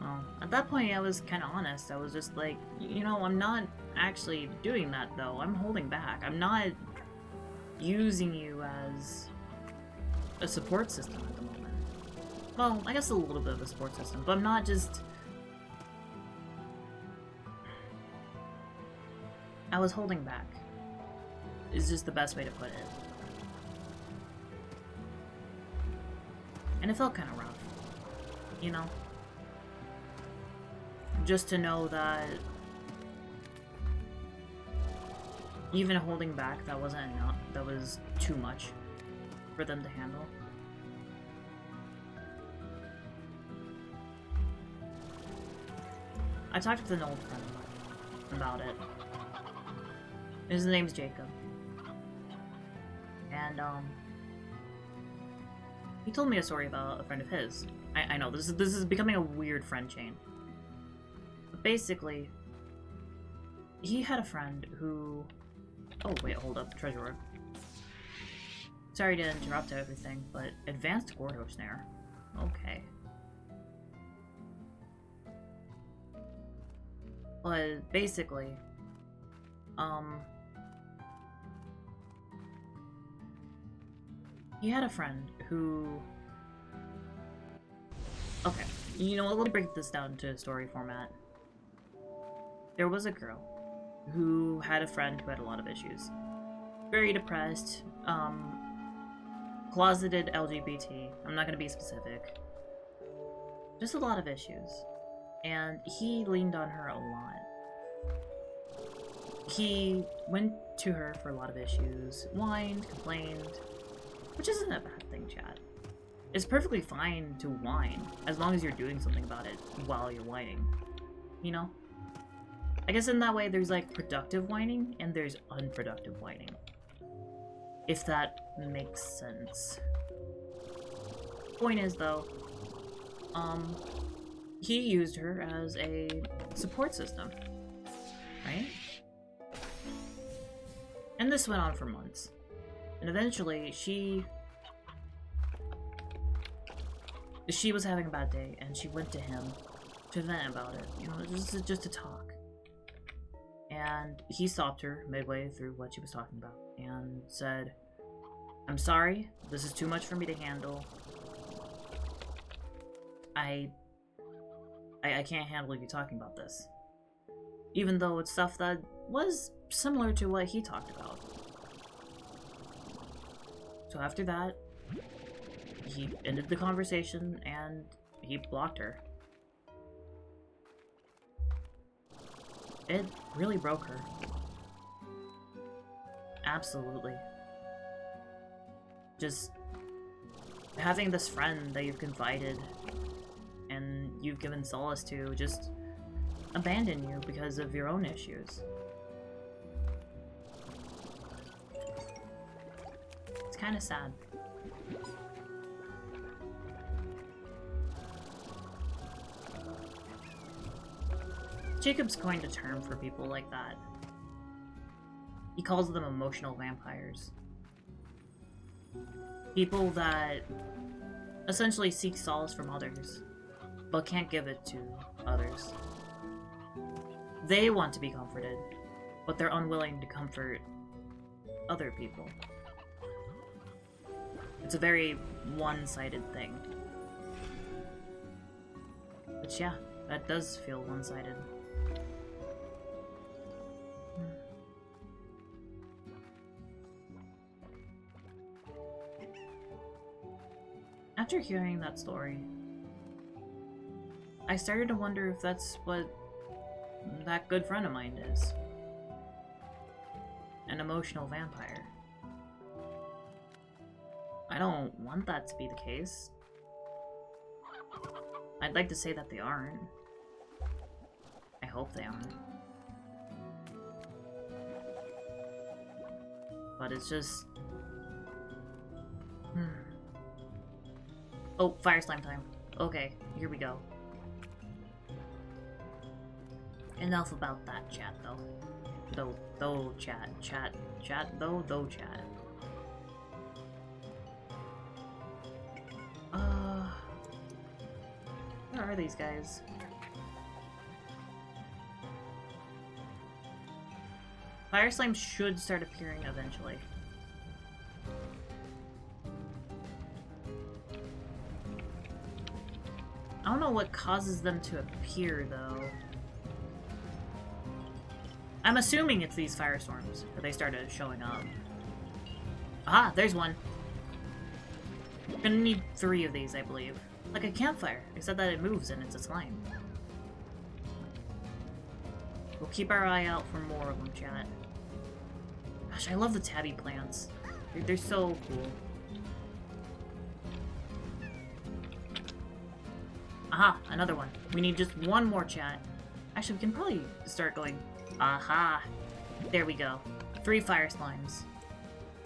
well, at that point I was kind of honest. I was just like, you know, I'm not actually doing that, though. I'm holding back. I'm not using you as a support system at the moment. Well, I guess a little bit of a support system, but I'm not just... I was holding back. Is just the best way to put it. And it felt kind of rough. You know? Just to know that even holding back, that wasn't enough. That was too much for them to handle. I talked with an old friend about it. His name's Jacob. And, he told me a story about a friend of his. I know, this is becoming a weird friend chain. But basically, he had a friend who... Oh, wait, hold up. Treasure Orb. Sorry to interrupt everything, but Advanced Gordo Snare. Okay. But basically, he had a friend who... Okay, you know what, let me break this down to story format. There was a girl who had a friend who had a lot of issues. Very depressed, closeted LGBT, I'm not gonna be specific. Just a lot of issues. And he leaned on her a lot. He went to her for a lot of issues, whined, complained, which isn't a bad thing, chat. It's perfectly fine to whine, as long as you're doing something about it while you're whining. You know? I guess in that way there's like productive whining, and there's unproductive whining. If that makes sense. Point is though, he used her as a support system, right? And this went on for months. And eventually, she was having a bad day, and she went to him to vent about it, you know, just to talk. And he stopped her midway through what she was talking about, and said, "I'm sorry, this is too much for me to handle. I can't handle you talking about this." Even though it's stuff that was similar to what he talked about. So after that, he ended the conversation and he blocked her. It really broke her. Absolutely. Just having this friend that you've confided and you've given solace to just abandon you because of your own issues. It's kind of sad. Jacob's coined a term for people like that. He calls them emotional vampires. People that essentially seek solace from others, but can't give it to others. They want to be comforted, but they're unwilling to comfort other people. It's a very one-sided thing. Which, yeah, that does feel one-sided. After hearing that story, I started to wonder if that's what that good friend of mine is. An emotional vampire. I don't want that to be the case. I'd like to say that they aren't. I hope they aren't. But it's just... Oh, fire slime time. Okay, here we go. Enough about that chat, though. Though chat. Though chat. Where are these guys? Fire slime should start appearing eventually. I don't know what causes them to appear, though. I'm assuming it's these firestorms, where they started showing up. Ah, there's one. We're gonna need 3 of these, I believe. Like a campfire, except that it moves and it's a slime. We'll keep our eye out for more of them, chat. Gosh, I love the tabby plants. They're so cool. Aha, another one. We need just one more, chat. Actually, we can probably start going. Aha! There we go. 3 fire slimes.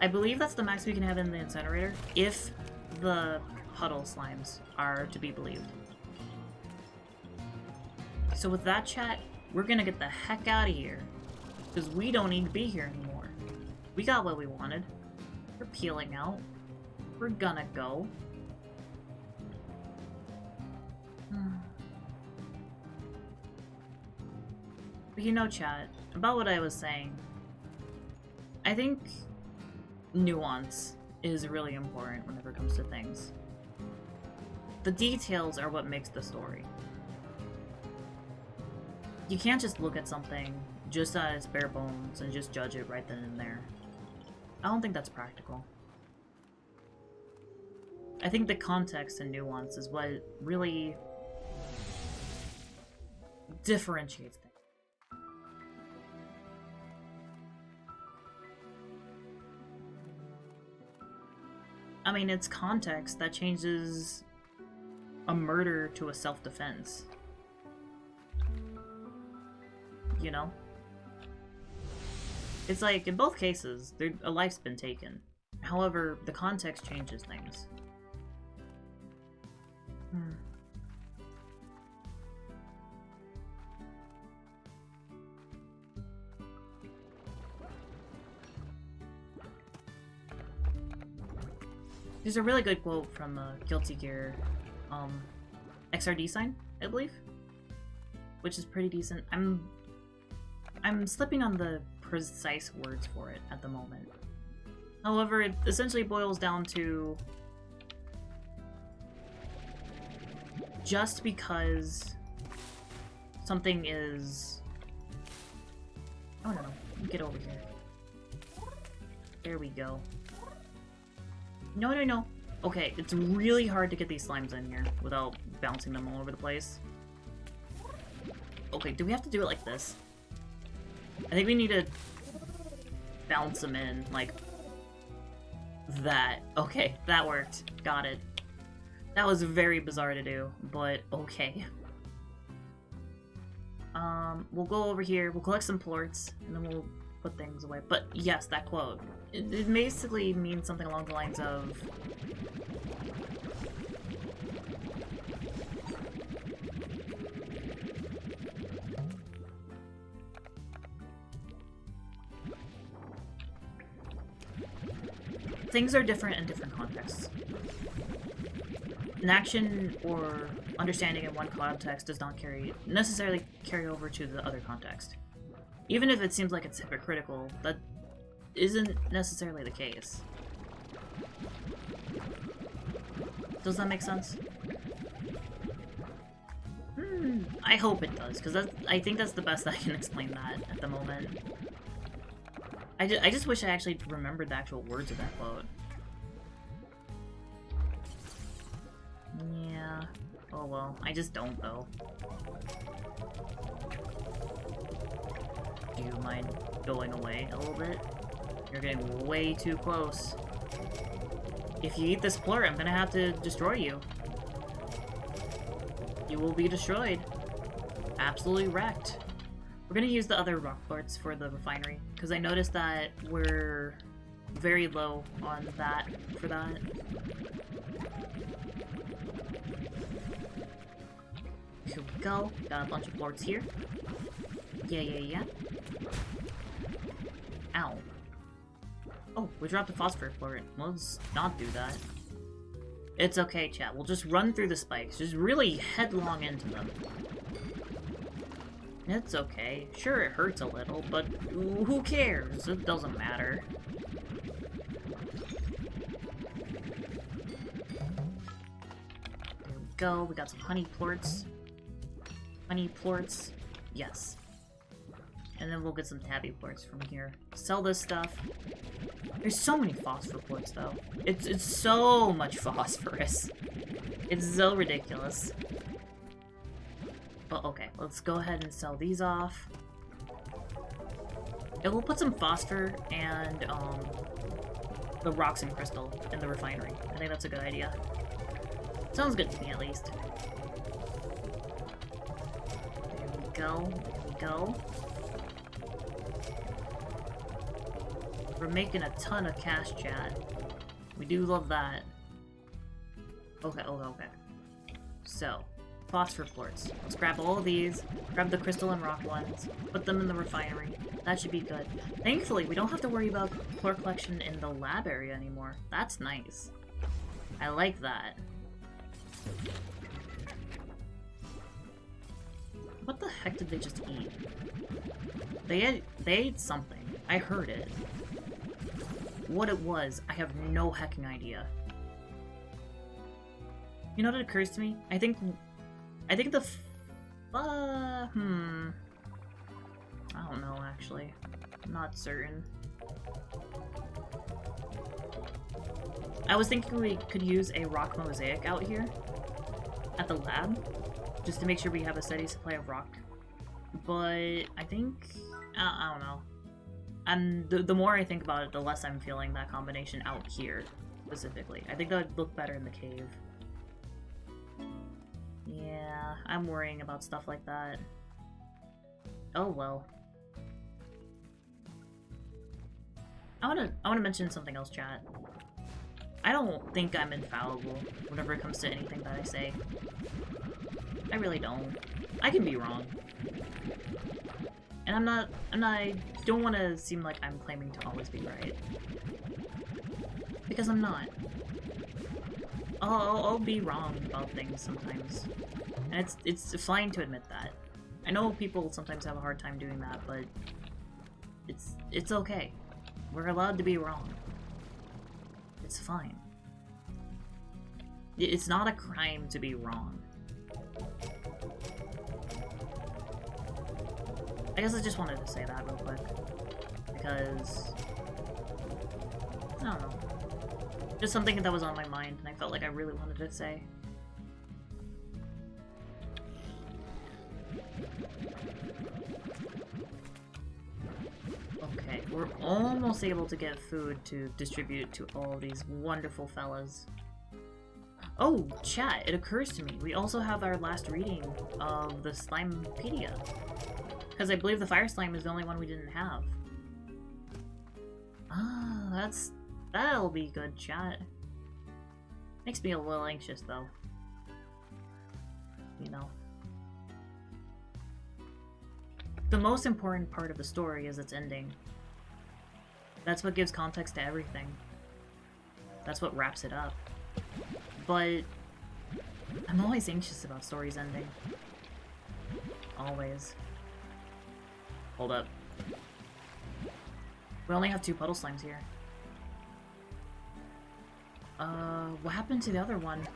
I believe that's the max we can have in the incinerator, if the puddle slimes are to be believed. So with that, chat, we're gonna get the heck out of here. Because we don't need to be here anymore. We got what we wanted. We're peeling out. We're gonna go. But you know, chat, about what I was saying, I think nuance is really important whenever it comes to things. The details are what makes the story. You can't just look at something just at its bare bones and just judge it right then and there. I don't think that's practical. I think the context and nuance is what really differentiates things. I mean, it's context that changes a murder to a self-defense. You know? It's like, in both cases, a life's been taken. However, the context changes things. There's a really good quote from Guilty Gear, XRD sign, I believe, which is pretty decent. I'm slipping on the precise words for it at the moment. However, it essentially boils down to just because something is... Oh no, get over here. There we go. No. Okay, it's really hard to get these slimes in here without bouncing them all over the place. Okay, do we have to do it like this? I think we need to bounce them in, like that. Okay, that worked. Got it. That was very bizarre to do, but okay. We'll go over here, we'll collect some plorts, and then we'll put things away. But yes, that quote. It basically means something along the lines of... Things are different in different contexts. An action or understanding in one context does not necessarily carry over to the other context. Even if it seems like it's hypocritical, that isn't necessarily the case. Does that make sense? I hope it does, because I think that's the best I can explain that at the moment. I just wish I actually remembered the actual words of that quote. Oh well, I just don't though. Do you mind going away a little bit? You're getting way too close. If you eat this plurt, I'm gonna have to destroy you. You will be destroyed. Absolutely wrecked. We're gonna use the other rock plorts for the refinery, because I noticed that we're very low on that for that. Here we go. Got a bunch of plorts here. Yeah. Ow. Oh, we dropped a phosphor plort. Let's not do that. It's okay, chat. We'll just run through the spikes. Just really headlong into them. It's okay. Sure, it hurts a little, but who cares? It doesn't matter. There we go. We got some honey plorts. Honey plorts. Yes. And then we'll get some tabby plorts from here. Sell this stuff. There's so many phosphor plorts, though. It's so much phosphorus. It's so ridiculous. But okay, let's go ahead and sell these off. Yeah, we'll put some phosphor and the rocks and crystal in the refinery. I think that's a good idea. Sounds good to me, at least. There we go. There we go. We're making a ton of cash, chat. We do love that. Okay. So, phosphor plorts. Let's grab all of these, grab the crystal and rock ones, put them in the refinery. That should be good. Thankfully, we don't have to worry about plort collection in the lab area anymore. That's nice. I like that. What the heck did they just eat? They ate something. I heard it. What it was, I have no hecking idea. You know what occurs to me? I think the I don't know, actually. I'm not certain. I was thinking we could use a rock mosaic out here at the lab, just to make sure we have a steady supply of rock. But I think, I don't know. And the more I think about it, the less I'm feeling that combination out here, specifically. I think that would look better in the cave. Yeah, I'm worrying about stuff like that. Oh well. I wanna mention something else, chat. I don't think I'm infallible whenever it comes to anything that I say. I really don't. I can be wrong. And I don't want to seem like I'm claiming to always be right. Because I'm not. I'll be wrong about things sometimes. And it's fine to admit that. I know people sometimes have a hard time doing that, but it's okay. We're allowed to be wrong. It's fine. It's not a crime to be wrong. I guess I just wanted to say that real quick, because, I don't know, just something that was on my mind and I felt like I really wanted to say. Okay, we're almost able to get food to distribute to all these wonderful fellas. Oh, chat, it occurs to me, we also have our last reading of the Slimepedia. Because I believe the fire slime is the only one we didn't have. Ah, that'll be good, chat. Makes me a little anxious, though. You know. The most important part of the story is its ending. That's what gives context to everything. That's what wraps it up. But I'm always anxious about stories ending. Always. Hold up. We only have 2 puddle slimes here. What happened to the other one?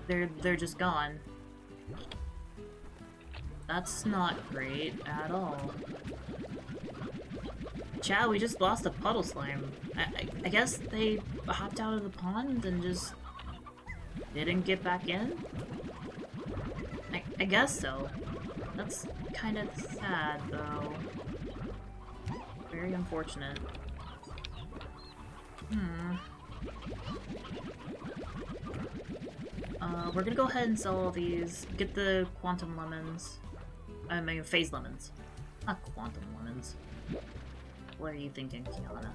They're just gone. That's not great at all. Chat, we just lost a puddle slime. I guess they hopped out of the pond and just didn't get back in? I guess so. That's kind of sad, though. Very unfortunate. We're gonna go ahead and sell all these. Get the quantum lemons. I mean, phase lemons. Not quantum lemons. What are you thinking, Kiyana?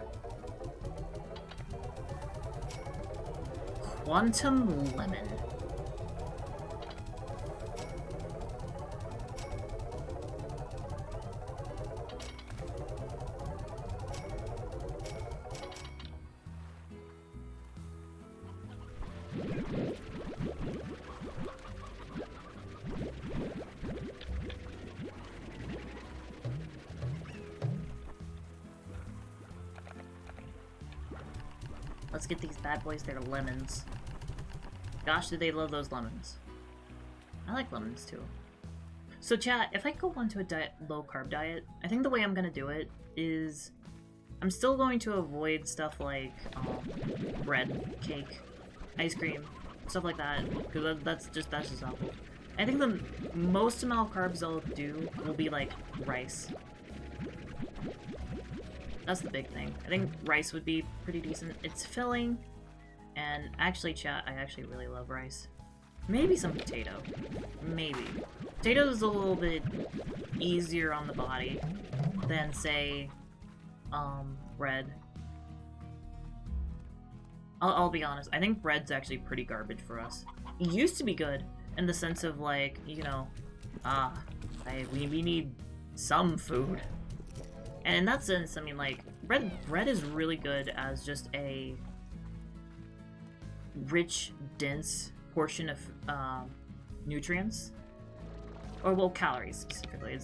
Quantum lemon. Let's get these bad boys their lemons. Gosh, do they love those lemons. I like lemons too. So chat, if I go onto a low-carb diet, I think the way I'm gonna do it is I'm still going to avoid stuff like bread, cake, ice cream, stuff like that, because that's just awful. I think the most amount of carbs I'll do will be like rice. That's the big thing. I think rice would be pretty decent. It's filling, and actually, chat, I actually really love rice. Maybe some potato. Maybe. Potato is a little bit easier on the body than, say, bread. I'll be honest. I think bread's actually pretty garbage for us. It used to be good in the sense of, like, you know, we need some food. And in that sense, I mean, like, bread is really good as just a rich, dense portion of nutrients. Or, well, calories, specifically.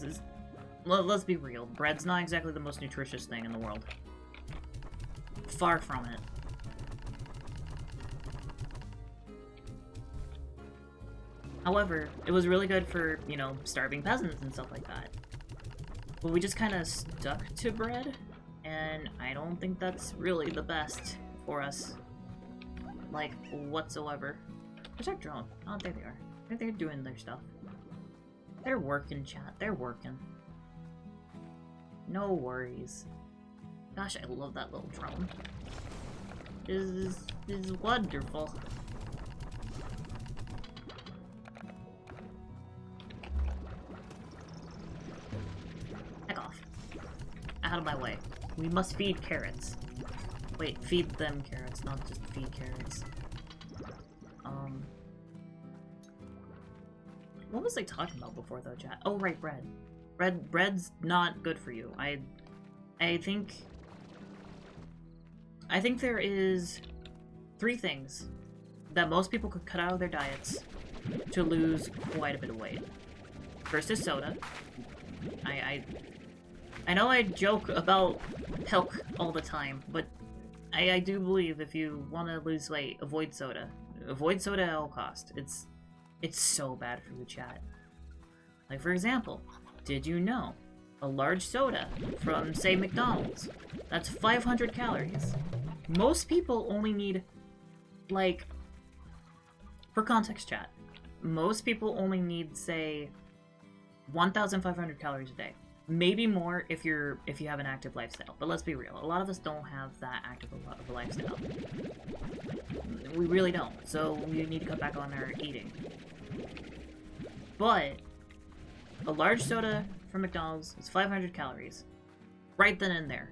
Let's be real. Bread's not exactly the most nutritious thing in the world. Far from it. However, it was really good for, you know, starving peasants and stuff like that. But we just kind of stuck to bread, and I don't think that's really the best for us, like, whatsoever. Where's our drone? Oh, there they are. They're doing their stuff. They're working, chat. They're working. No worries. Gosh, I love that little drone. This is wonderful. Out of my way. We must feed carrots. Wait, feed them carrots, not just feed carrots. What was I talking about before though, chat? Oh, right, bread. Bread's not good for you. I think there is 3 things that most people could cut out of their diets to lose quite a bit of weight. First is soda. I know I joke about milk all the time, but I do believe if you want to lose weight, avoid soda. Avoid soda at all costs. It's so bad for the chat. Like, for example, did you know a large soda from, say, McDonald's, that's 500 calories. Most people only need, like, for context, chat, most people only need, say, 1,500 calories a day. Maybe more if you have an active lifestyle. But let's be real, a lot of us don't have that active of a lifestyle. We really don't. So we need to cut back on our eating. But a large soda from McDonald's is 500 calories. Right then and there.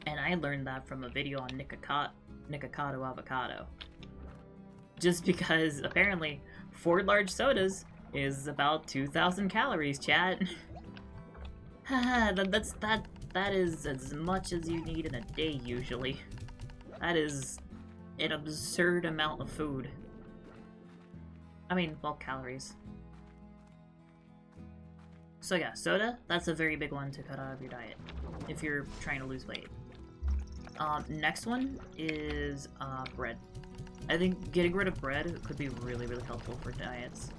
And I learned that from a video on Nikocado Avocado. Just because apparently 4 large sodas is about 2,000 calories, chat. That is as much as you need in a day, usually. That is an absurd amount of food. I mean, well, calories. So yeah, soda, that's a very big one to cut out of your diet if you're trying to lose weight. Next one is bread. I think getting rid of bread could be really, really helpful for diets.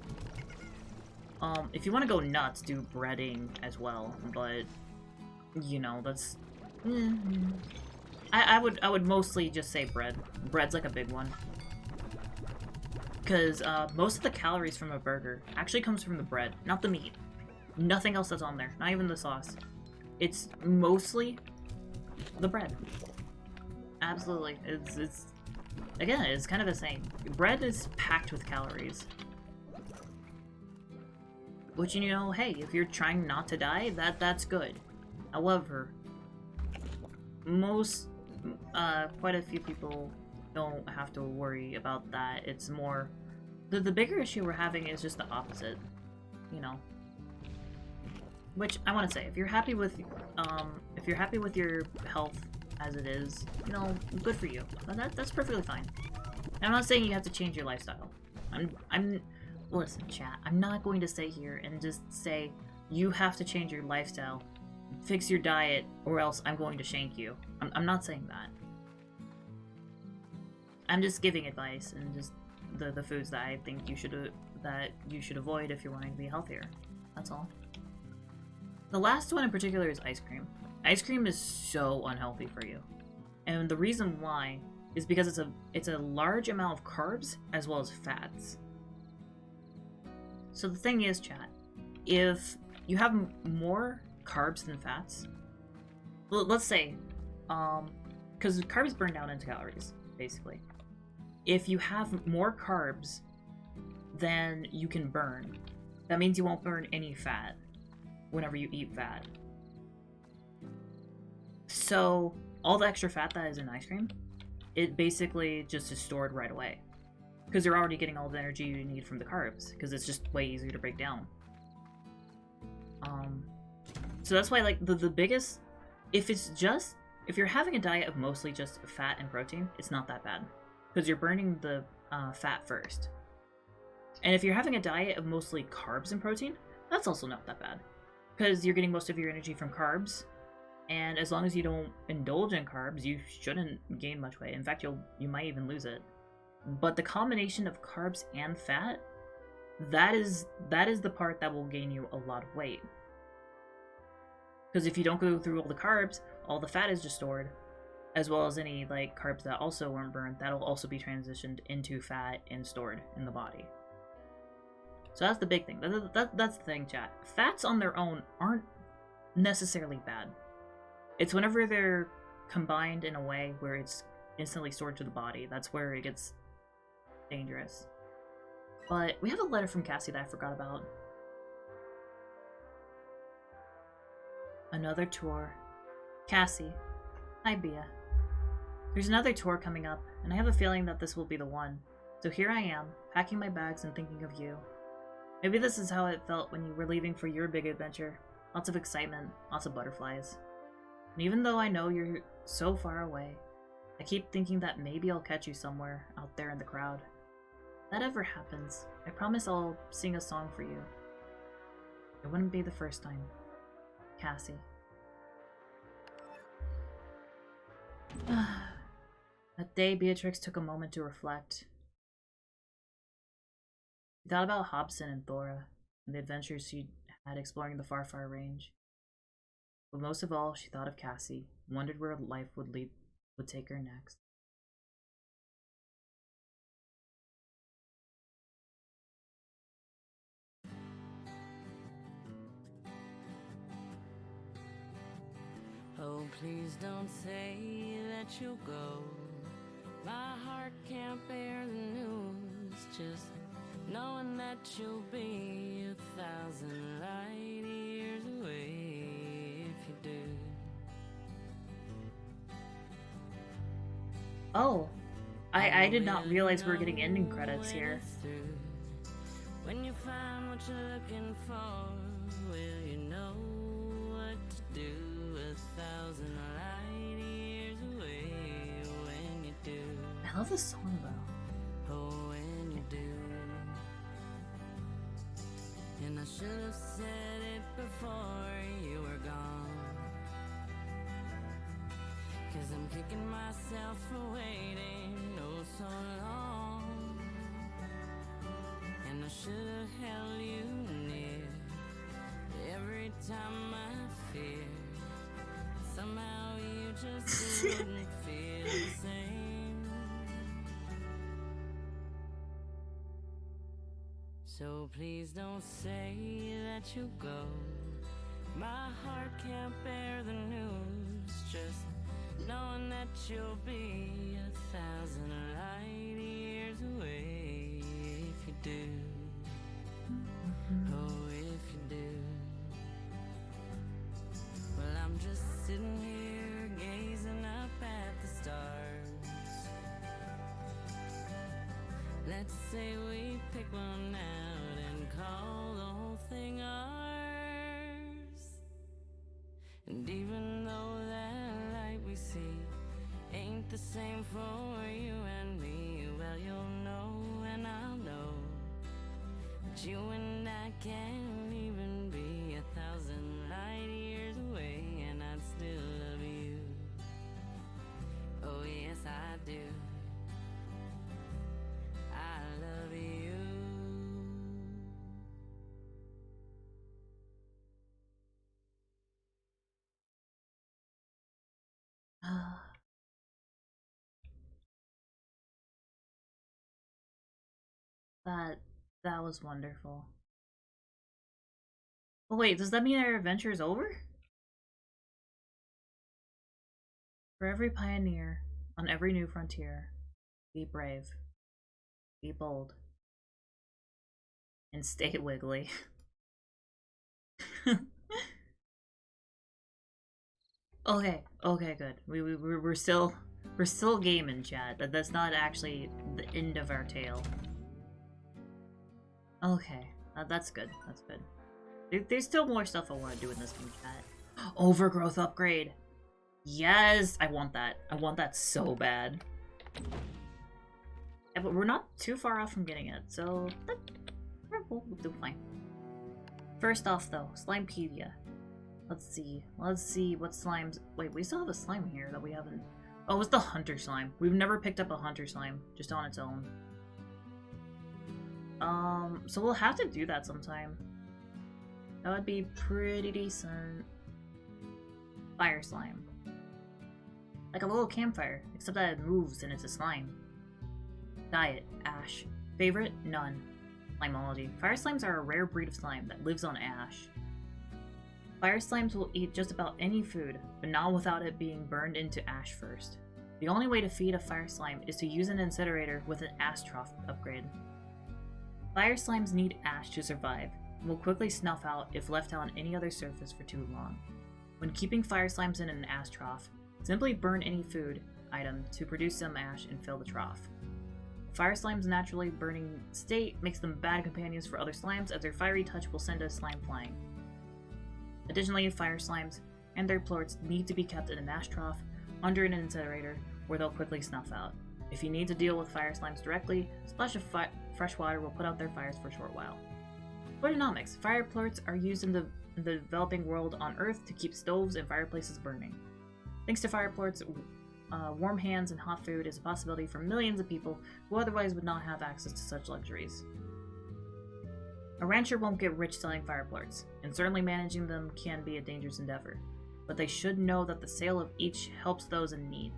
If you want to go nuts, do breading as well, but, you know, that's... I would mostly just say bread. Bread's like a big one. Because most of the calories from a burger actually comes from the bread, not the meat. Nothing else that's on there, not even the sauce. It's mostly the bread. Absolutely. It's again, it's kind of the same. Bread is packed with calories. Which, you know, hey, if you're trying not to die, that's good. However, quite a few people don't have to worry about that. It's more, the bigger issue we're having is just the opposite, you know. Which I want to say, if you're happy with your health as it is, you know, good for you. That's perfectly fine. And I'm not saying you have to change your lifestyle. Listen, chat. I'm not going to sit here and just say you have to change your lifestyle, fix your diet, or else I'm going to shank you. I'm not saying that. I'm just giving advice and just the foods that I think you should avoid if you're wanting to be healthier. That's all. The last one in particular is ice cream. Ice cream is so unhealthy for you. And the reason why is because it's a large amount of carbs as well as fats. So the thing is, chat, if you have more carbs than fats, let's say, because carbs burn down into calories, basically. If you have more carbs than you can burn, that means you won't burn any fat whenever you eat fat. So all the extra fat that is in ice cream, it basically just is stored right away. Because you're already getting all the energy you need from the carbs, because it's just way easier to break down. So that's why, like, the biggest, if you're having a diet of mostly just fat and protein, it's not that bad. Because you're burning the fat first. And if you're having a diet of mostly carbs and protein, that's also not that bad. Because you're getting most of your energy from carbs, and as long as you don't indulge in carbs, you shouldn't gain much weight. In fact, you might even lose it. But the combination of carbs and fat, that is the part that will gain you a lot of weight. Because if you don't go through all the carbs, all the fat is just stored, as well as any like carbs that also weren't burned, that'll also be transitioned into fat and stored in the body. So that's the big thing. That's the thing, chat. Fats on their own aren't necessarily bad. It's whenever they're combined in a way where it's instantly stored to the body, that's where it gets dangerous. But we have a letter from Cassie that I forgot about. Another tour. Cassie. Hi, Bia. There's another tour coming up, and I have a feeling that this will be the one. So here I am, packing my bags and thinking of you. Maybe this is how it felt when you were leaving for your big adventure. Lots of excitement, lots of butterflies. And even though I know you're so far away, I keep thinking that maybe I'll catch you somewhere out there in the crowd. If that ever happens, I promise I'll sing a song for you. It wouldn't be the first time. Cassie. That day, Beatrix took a moment to reflect. She thought about Hobson and Thora, and the adventures she'd had exploring the far, far range. But most of all, she thought of Cassie, and wondered where life would take her next. Oh, please don't say that you'll go. My heart can't bear the news. Just knowing that you'll be 1,000 light years away if you do. Oh, I did not realize we were getting ending credits here. When you find what you're looking for, will you know what to do? 1,000 light years away when you do. I love this song though. Oh, when you do. And I should have said it before you were gone. 'Cause I'm kicking myself for waiting oh so long. And I should have held you near every time I fear. Somehow you just wouldn't same. So please don't say that you go. My heart can't bear the news. Just knowing that you'll be 1,000 light years away. If you do, oh, if you do. Well, I'm just sitting here gazing up at the stars. Let's say we pick one out and call the whole thing ours. And even though that light we see ain't the same for you and me, well, you'll know and I'll know that you and I can't even be 1,000 light years away, and I'd still love you. Oh yes, I do. I love you. That was wonderful. Oh wait, does that mean our adventure is over? For every pioneer, on every new frontier, be brave, be bold, and stay wiggly. Okay, good. We're still gaming, chat. That's not actually the end of our tale. Okay, that's good. That's good. There's still more stuff I want to do in this one, chat. Overgrowth upgrade. Yes, I want that. I want that so bad. Yeah, but we're not too far off from getting it, so we'll do fine. First off, though, Slimepedia. Let's see what slimes. Wait, we still have a slime here that we haven't. Oh, it's the hunter slime. We've never picked up a hunter slime just on its own. So we'll have to do that sometime. That would be pretty decent. Fire slime. Like a little campfire, except that it moves and it's a slime. Diet, ash. Favorite, none. Slimology. Fire slimes are a rare breed of slime that lives on ash. Fire slimes will eat just about any food, but not without it being burned into ash first. The only way to feed a fire slime is to use an incinerator with an ash trough upgrade. Fire slimes need ash to survive, and will quickly snuff out if left on any other surface for too long. When keeping fire slimes in an ash trough, simply burn any food item to produce some ash and fill the trough. Fire slime's naturally burning state makes them bad companions for other slimes, as their fiery touch will send a slime flying. Additionally, fire slimes and their plorts need to be kept in an ash trough under an incinerator where they'll quickly snuff out. If you need to deal with fire slimes directly, a splash of fresh water will put out their fires for a short while. Photonomics. Fire plorts are used in the developing world on Earth to keep stoves and fireplaces burning. Thanks to fire plorts, warm hands and hot food is a possibility for millions of people who otherwise would not have access to such luxuries. A rancher won't get rich selling fire plorts, and certainly managing them can be a dangerous endeavor, but they should know that the sale of each helps those in need.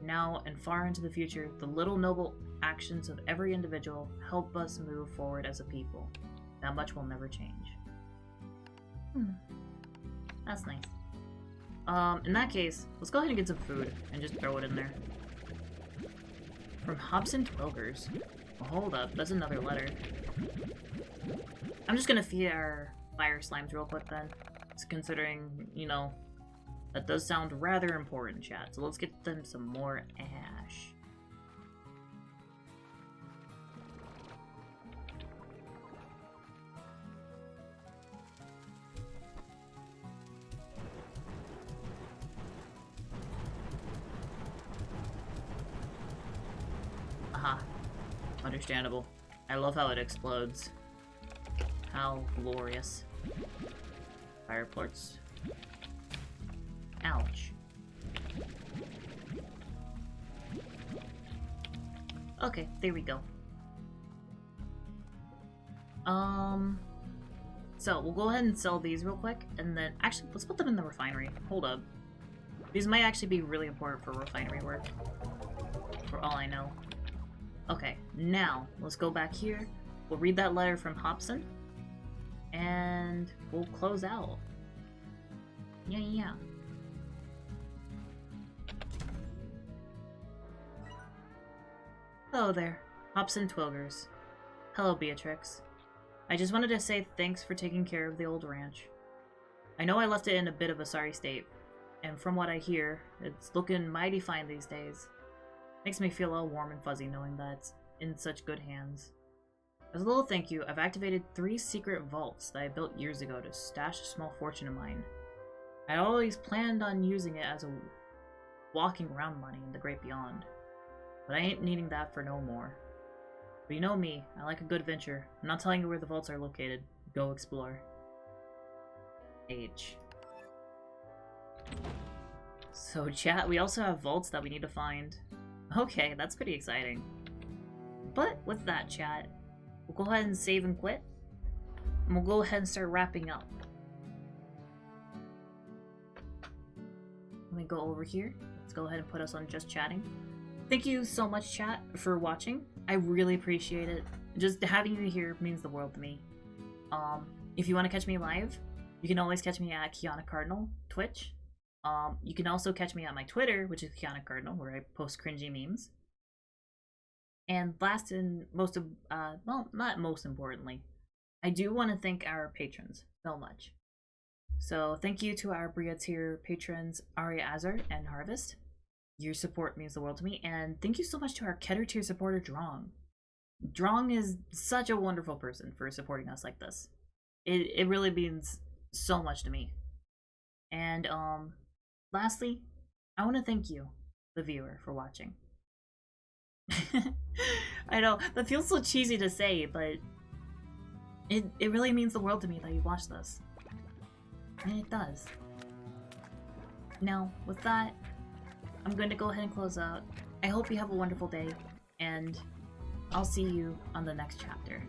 Now and far into the future, the little noble actions of every individual help us move forward as a people. That much will never change. That's nice. In that case, let's go ahead and get some food and just throw it in there. From Hobson Twilgers. Well, hold up, that's another letter. I'm just gonna feed our fire slimes real quick then. Considering, you know, that does sound rather important, chat. So let's get them some more ash. Aha. Understandable. I love how it explodes. How glorious. Fire plorts. Ouch. Okay, there we go. So we'll go ahead and sell these real quick, and then actually let's put them in the refinery. Hold up. These might actually be really important for refinery work, for all I know. Okay, now, let's go back here. We'll read that letter from Hobson, and we'll close out. Yeah. Hello there, Hobson Twilgers. Hello, Beatrix. I just wanted to say thanks for taking care of the old ranch. I know I left it in a bit of a sorry state, and from what I hear, it's looking mighty fine these days. Makes me feel all warm and fuzzy knowing that it's in such good hands. As a little thank you, I've activated 3 secret vaults that I built years ago to stash a small fortune of mine. I always planned on using it as a walking around money in the great beyond, but I ain't needing that for no more. But you know me, I like a good adventure. I'm not telling you where the vaults are located. Go explore. H. So chat, we also have vaults that we need to find. Okay, that's pretty exciting. But with that, chat, we'll go ahead and save and quit. And we'll go ahead and start wrapping up. Let me go over here. Let's go ahead and put us on just chatting. Thank you so much, chat, for watching. I really appreciate it. Just having you here means the world to me. If you want to catch me live, you can always catch me at Kiyana Cardinal, Twitch. You can also catch me on my Twitter, which is Kiyana Cardinal, where I post cringy memes. And last and most, well, not most importantly, I do want to thank our patrons so much. So thank you to our Bria tier patrons, Aria Azar and Harvest. Your support means the world to me. And thank you so much to our Keter tier supporter, Drong. Drong is such a wonderful person for supporting us like this. It really means so much to me. And lastly, I want to thank you, the viewer, for watching. I know, that feels so cheesy to say, but it really means the world to me that you watch this. And it does. Now, with that, I'm going to go ahead and close out. I hope you have a wonderful day, and I'll see you on the next chapter.